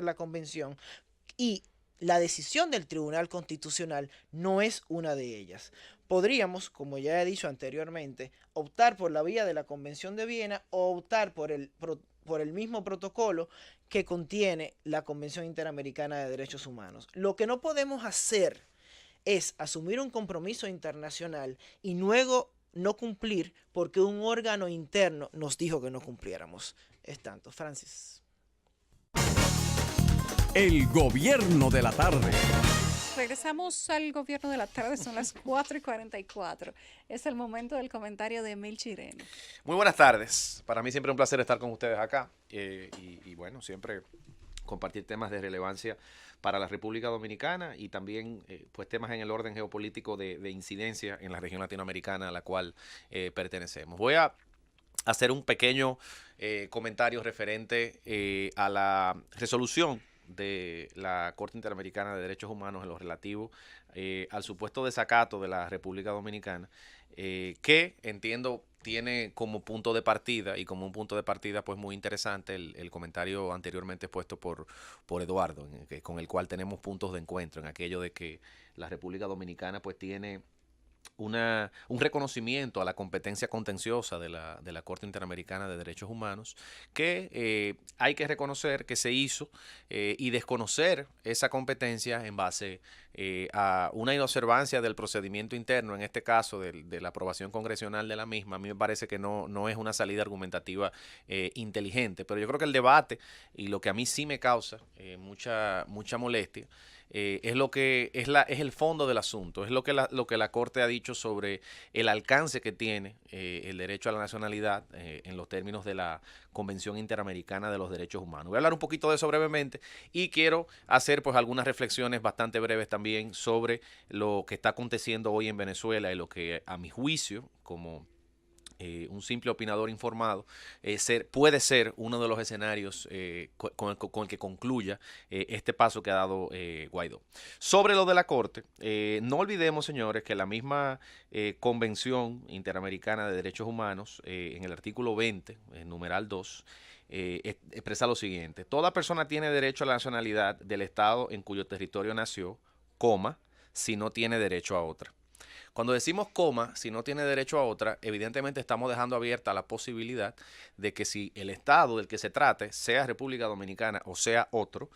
la convención, y la decisión del Tribunal Constitucional no es una de ellas. Podríamos, como ya he dicho anteriormente, optar por la vía de la Convención de Viena o optar por el mismo protocolo que contiene la Convención Interamericana de Derechos Humanos. Lo que no podemos hacer es asumir un compromiso internacional y luego no cumplir porque un órgano interno nos dijo que no cumpliéramos. Es tanto. Francis. El gobierno de la tarde. Regresamos al gobierno de la tarde, son las 4:44. Es el momento del comentario de Emil Chireno. Muy buenas tardes. Para mí siempre un placer estar con ustedes acá y bueno, siempre compartir temas de relevancia para la República Dominicana y también pues temas en el orden geopolítico de incidencia en la región latinoamericana a la cual pertenecemos. Voy a hacer un pequeño comentario referente a la resolución de la Corte Interamericana de Derechos Humanos en lo relativo al supuesto desacato de la República Dominicana, que entiendo tiene como punto de partida, y como un punto de partida pues muy interesante, el comentario anteriormente expuesto por Eduardo, con el cual tenemos puntos de encuentro en aquello de que la República Dominicana pues tiene un reconocimiento a la competencia contenciosa de la Corte Interamericana de Derechos Humanos, que hay que reconocer que se hizo y desconocer esa competencia en base a una inobservancia del procedimiento interno, en este caso de la aprobación congresional de la misma. A mí me parece que no es una salida argumentativa inteligente, pero yo creo que el debate y lo que a mí sí me causa mucha molestia es el fondo del asunto, es lo que la Corte ha dicho sobre el alcance que tiene el derecho a la nacionalidad en los términos de la Convención Interamericana de los Derechos Humanos. Voy a hablar un poquito de eso brevemente y quiero hacer pues algunas reflexiones bastante breves también sobre lo que está aconteciendo hoy en Venezuela y lo que a mi juicio, como un simple opinador informado, puede ser uno de los escenarios con el que concluya este paso que ha dado Guaidó. Sobre lo de la Corte, no olvidemos, señores, que la misma Convención Interamericana de Derechos Humanos, en el artículo 20, numeral 2, expresa lo siguiente: toda persona tiene derecho a la nacionalidad del Estado en cuyo territorio nació, coma, si no tiene derecho a otra. Cuando decimos coma, si no tiene derecho a otra, evidentemente estamos dejando abierta la posibilidad de que si el Estado del que se trate, sea República Dominicana o sea otro,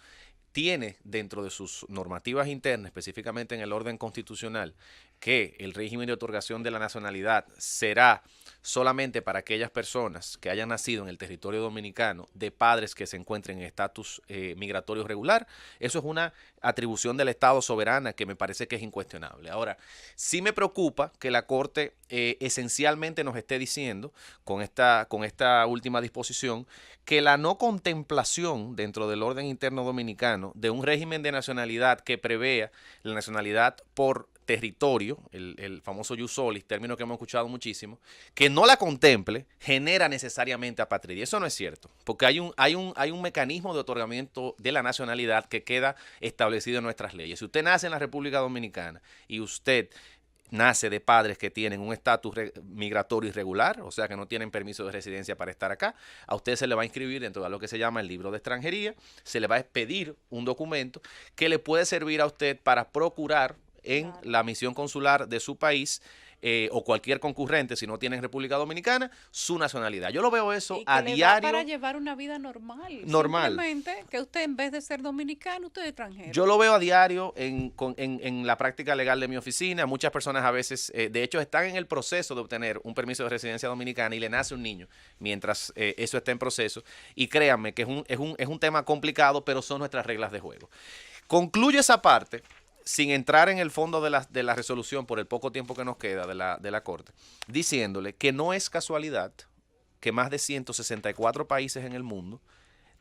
tiene dentro de sus normativas internas, específicamente en el orden constitucional, que el régimen de otorgación de la nacionalidad será solamente para aquellas personas que hayan nacido en el territorio dominicano de padres que se encuentren en estatus migratorio regular. Eso es una atribución del Estado soberana que me parece que es incuestionable. Ahora, sí me preocupa que la Corte esencialmente nos esté diciendo con esta última disposición que la no contemplación dentro del orden interno dominicano de un régimen de nacionalidad que prevea la nacionalidad por territorio, el famoso jus solis, término que hemos escuchado muchísimo, que no la contemple, genera necesariamente apatridad. Eso no es cierto, porque hay un mecanismo de otorgamiento de la nacionalidad que queda establecido en nuestras leyes. Si usted nace en la República Dominicana y usted nace de padres que tienen un estatus migratorio irregular, o sea que no tienen permiso de residencia para estar acá, a usted se le va a inscribir dentro de lo que se llama el libro de extranjería, se le va a pedir un documento que le puede servir a usted para procurar en la misión consular de su país o cualquier concurrente, si no tienen República Dominicana, su nacionalidad. Yo lo veo eso y que a le diario. Da para llevar una vida normal. Normal. Simplemente que usted, en vez de ser dominicano, usted es extranjero. Yo lo veo a diario en la práctica legal de mi oficina. Muchas personas a veces, de hecho, están en el proceso de obtener un permiso de residencia dominicana y le nace un niño mientras eso está en proceso. Y créanme que es un tema complicado, pero son nuestras reglas de juego. Concluyo esa parte, sin entrar en el fondo de la resolución por el poco tiempo que nos queda de la Corte, diciéndole que no es casualidad que más de 164 países en el mundo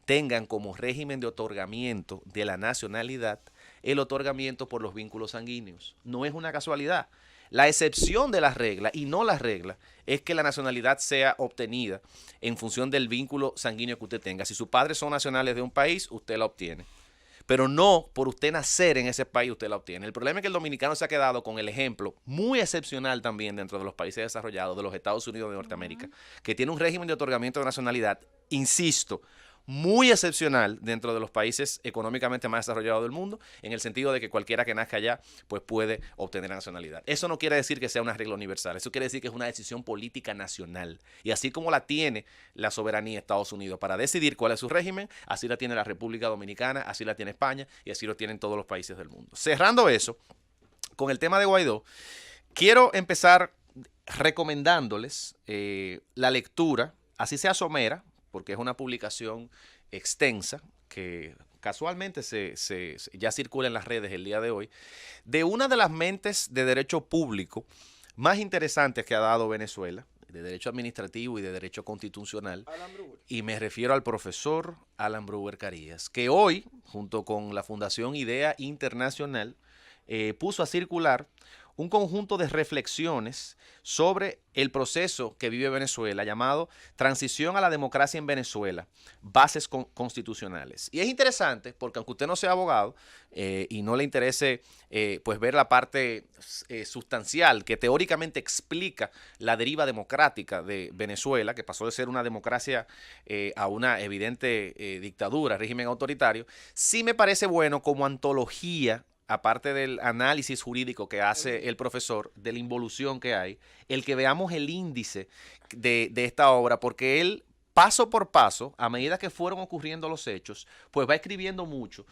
tengan como régimen de otorgamiento de la nacionalidad el otorgamiento por los vínculos sanguíneos. No es una casualidad. La excepción de la regla, y no la regla, es que la nacionalidad sea obtenida en función del vínculo sanguíneo que usted tenga. Si sus padres son nacionales de un país, usted la obtiene. Pero no por usted nacer en ese país usted la obtiene. El problema es que el dominicano se ha quedado con el ejemplo muy excepcional también dentro de los países desarrollados, de los Estados Unidos de Norteamérica, que tiene un régimen de otorgamiento de nacionalidad, insisto, muy excepcional dentro de los países económicamente más desarrollados del mundo, en el sentido de que cualquiera que nazca allá pues puede obtener la nacionalidad. Eso no quiere decir que sea una regla universal, eso quiere decir que es una decisión política nacional. Y así como la tiene la soberanía de Estados Unidos para decidir cuál es su régimen, así la tiene la República Dominicana, así la tiene España y así lo tienen todos los países del mundo. Cerrando eso, con el tema de Guaidó, quiero empezar recomendándoles la lectura, así sea somera, porque es una publicación extensa que casualmente ya circula en las redes el día de hoy, de una de las mentes de derecho público más interesantes que ha dado Venezuela, de derecho administrativo y de derecho constitucional, y me refiero al profesor Alan Brewer Carías, que hoy, junto con la Fundación Idea Internacional, puso a circular un conjunto de reflexiones sobre el proceso que vive Venezuela llamado Transición a la Democracia en Venezuela, Bases Constitucionales. Y es interesante porque aunque usted no sea abogado y no le interese pues ver la parte sustancial que teóricamente explica la deriva democrática de Venezuela, que pasó de ser una democracia a una evidente dictadura, régimen autoritario, sí me parece bueno como antología aparte del análisis jurídico que hace el profesor, de la involución que hay, el que veamos el índice de esta obra, porque él, paso por paso, a medida que fueron ocurriendo los hechos, pues va escribiendo mucho,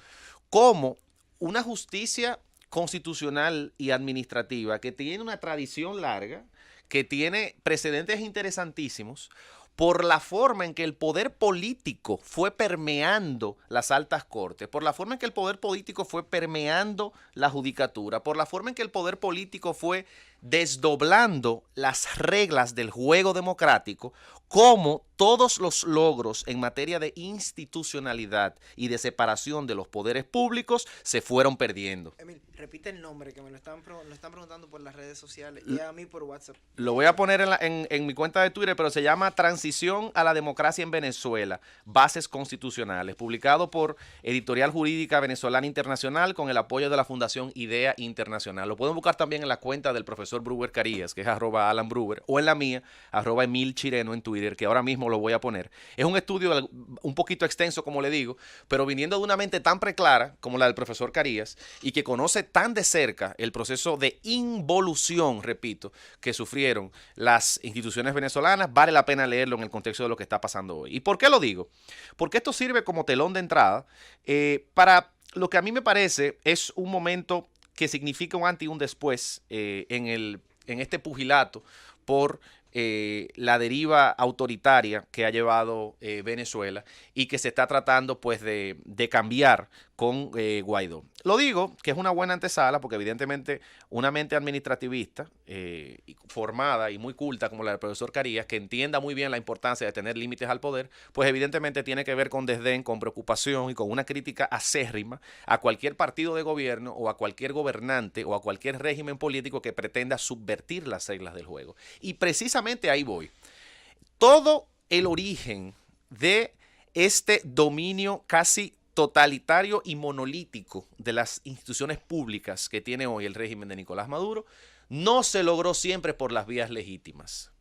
cómo una justicia constitucional y administrativa que tiene una tradición larga, que tiene precedentes interesantísimos, por la forma en que el poder político fue permeando las altas cortes, por la forma en que el poder político fue permeando la judicatura, por la forma en que el poder político fue desdoblando las reglas del juego democrático, como todos los logros en materia de institucionalidad y de separación de los poderes públicos se fueron perdiendo. Emil, repite el nombre, que me lo están preguntando por las redes sociales y a mí por WhatsApp. Lo voy a poner en mi cuenta de Twitter, pero se llama Transición a la Democracia en Venezuela, Bases Constitucionales, publicado por Editorial Jurídica Venezolana Internacional con el apoyo de la Fundación Idea Internacional. Lo pueden buscar también en la cuenta del profesor Brewer Carías, que es @AlanBrewer, o en la mía, @EmilChireno en Twitter, que ahora mismo lo voy a poner. Es un estudio un poquito extenso, como le digo, pero viniendo de una mente tan preclara como la del profesor Carías y que conoce tan de cerca el proceso de involución, repito, que sufrieron las instituciones venezolanas, vale la pena leerlo en el contexto de lo que está pasando hoy. ¿Y por qué lo digo? Porque esto sirve como telón de entrada para lo que a mí me parece es un momento que significa un antes y un después en este pugilato por la deriva autoritaria que ha llevado Venezuela y que se está tratando pues de cambiar con Guaidó. Lo digo que es una buena antesala porque evidentemente una mente administrativista formada y muy culta como la del profesor Carías, que entienda muy bien la importancia de tener límites al poder, pues evidentemente tiene que ver con desdén, con preocupación y con una crítica acérrima a cualquier partido de gobierno o a cualquier gobernante o a cualquier régimen político que pretenda subvertir las reglas del juego. Y precisamente ahí voy. Todo el origen de este dominio casi totalitario y monolítico de las instituciones públicas que tiene hoy el régimen de Nicolás Maduro no se logró siempre por las vías legítimas.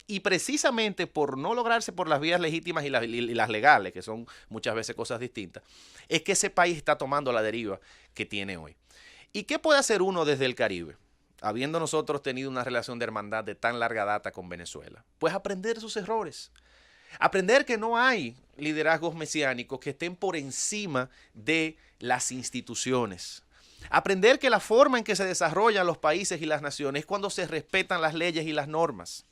Y precisamente por no lograrse por las vías legítimas y las legales, que son muchas veces cosas distintas, es que ese país está tomando la deriva que tiene hoy. ¿Y qué puede hacer uno desde el Caribe? Habiendo nosotros tenido una relación de hermandad de tan larga data con Venezuela, pues aprender de sus errores. Aprender que no hay liderazgos mesiánicos que estén por encima de las instituciones. Aprender que la forma en que se desarrollan los países y las naciones es cuando se respetan las leyes y las normas.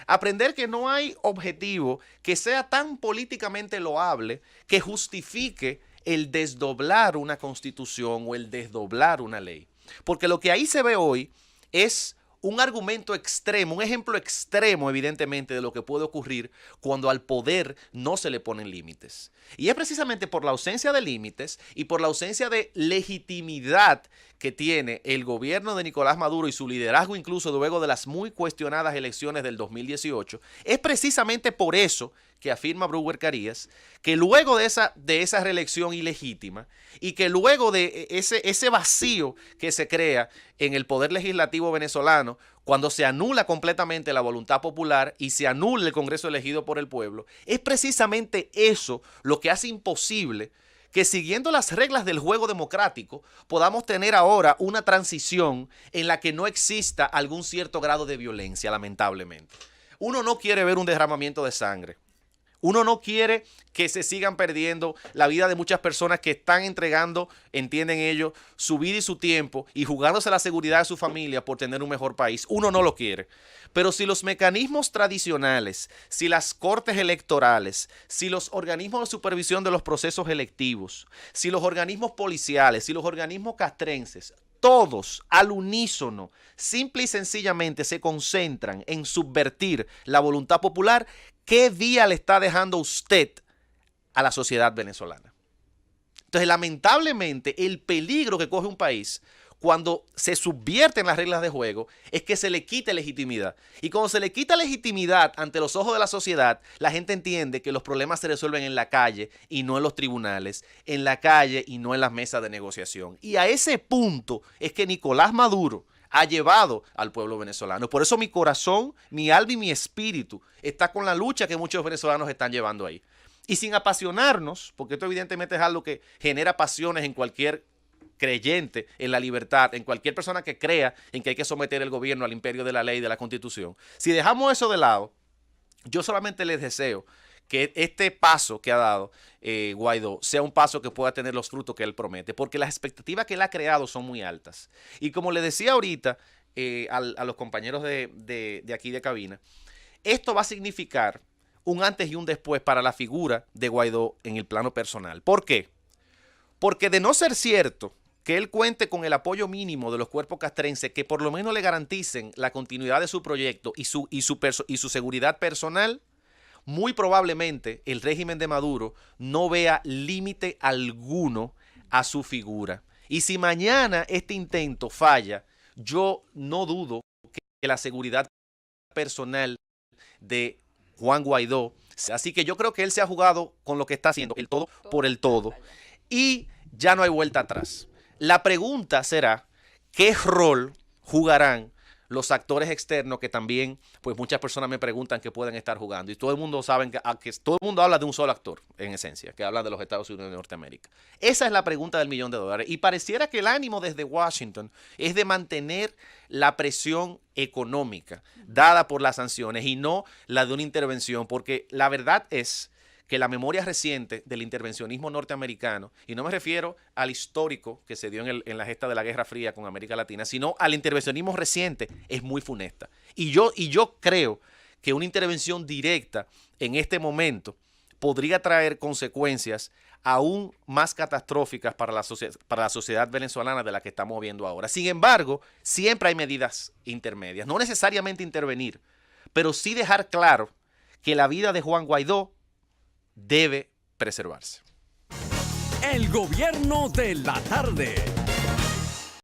Aprender que no hay objetivo que sea tan políticamente loable que justifique el desdoblar una constitución o el desdoblar una ley. Porque lo que ahí se ve hoy es un argumento extremo, un ejemplo extremo, evidentemente, de lo que puede ocurrir cuando al poder no se le ponen límites. Y es precisamente por la ausencia de límites y por la ausencia de legitimidad que tiene el gobierno de Nicolás Maduro y su liderazgo incluso luego de las muy cuestionadas elecciones del 2018, es precisamente por eso que afirma Brewer Carías, que luego de esa reelección ilegítima y que luego de ese vacío que se crea en el poder legislativo venezolano, cuando se anula completamente la voluntad popular y se anula el Congreso elegido por el pueblo, es precisamente eso lo que hace imposible que siguiendo las reglas del juego democrático podamos tener ahora una transición en la que no exista algún cierto grado de violencia, lamentablemente. Uno no quiere ver un derramamiento de sangre. Uno no quiere que se sigan perdiendo la vida de muchas personas que están entregando, entienden ellos, su vida y su tiempo y jugándose la seguridad de su familia por tener un mejor país. Uno no lo quiere. Pero si los mecanismos tradicionales, si las cortes electorales, si los organismos de supervisión de los procesos electivos, si los organismos policiales, si los organismos castrenses, todos al unísono, simple y sencillamente se concentran en subvertir la voluntad popular, ¿qué vía le está dejando usted a la sociedad venezolana? Entonces, lamentablemente, el peligro que coge un país cuando se subvierten las reglas de juego es que se le quite legitimidad. Y cuando se le quita legitimidad ante los ojos de la sociedad, la gente entiende que los problemas se resuelven en la calle y no en los tribunales, en la calle y no en las mesas de negociación. Y a ese punto es que Nicolás Maduro ha llevado al pueblo venezolano. Por eso mi corazón, mi alma y mi espíritu está con la lucha que muchos venezolanos están llevando ahí. Y sin apasionarnos, porque esto evidentemente es algo que genera pasiones en cualquier creyente en la libertad, en cualquier persona que crea en que hay que someter el gobierno al imperio de la ley y de la Constitución, si dejamos eso de lado, yo solamente les deseo que este paso que ha dado Guaidó sea un paso que pueda tener los frutos que él promete, porque las expectativas que él ha creado son muy altas. Y como le decía ahorita a los compañeros de aquí de cabina, esto va a significar un antes y un después para la figura de Guaidó en el plano personal. ¿Por qué? Porque de no ser cierto que él cuente con el apoyo mínimo de los cuerpos castrenses que por lo menos le garanticen la continuidad de su proyecto y su seguridad personal, muy probablemente el régimen de Maduro no vea límite alguno a su figura. Y si mañana este intento falla, yo no dudo que la seguridad personal de Juan Guaidó, así que yo creo que él se ha jugado con lo que está haciendo, el todo por el todo, y ya no hay vuelta atrás. La pregunta será, ¿qué rol jugarán los actores externos que también, pues muchas personas me preguntan que pueden estar jugando? Y todo el mundo sabe que todo el mundo habla de un solo actor, en esencia, que habla de los Estados Unidos de Norteamérica. Esa es la pregunta del $1.000.000. Y pareciera que el ánimo desde Washington es de mantener la presión económica dada por las sanciones y no la de una intervención, porque la verdad es que la memoria reciente del intervencionismo norteamericano, y no me refiero al histórico que se dio en la gesta de la Guerra Fría con América Latina, sino al intervencionismo reciente, es muy funesta. Y yo creo que una intervención directa en este momento podría traer consecuencias aún más catastróficas para la sociedad venezolana de la que estamos viendo ahora. Sin embargo, siempre hay medidas intermedias. No necesariamente intervenir, pero sí dejar claro que la vida de Juan Guaidó debe preservarse. El gobierno de la tarde.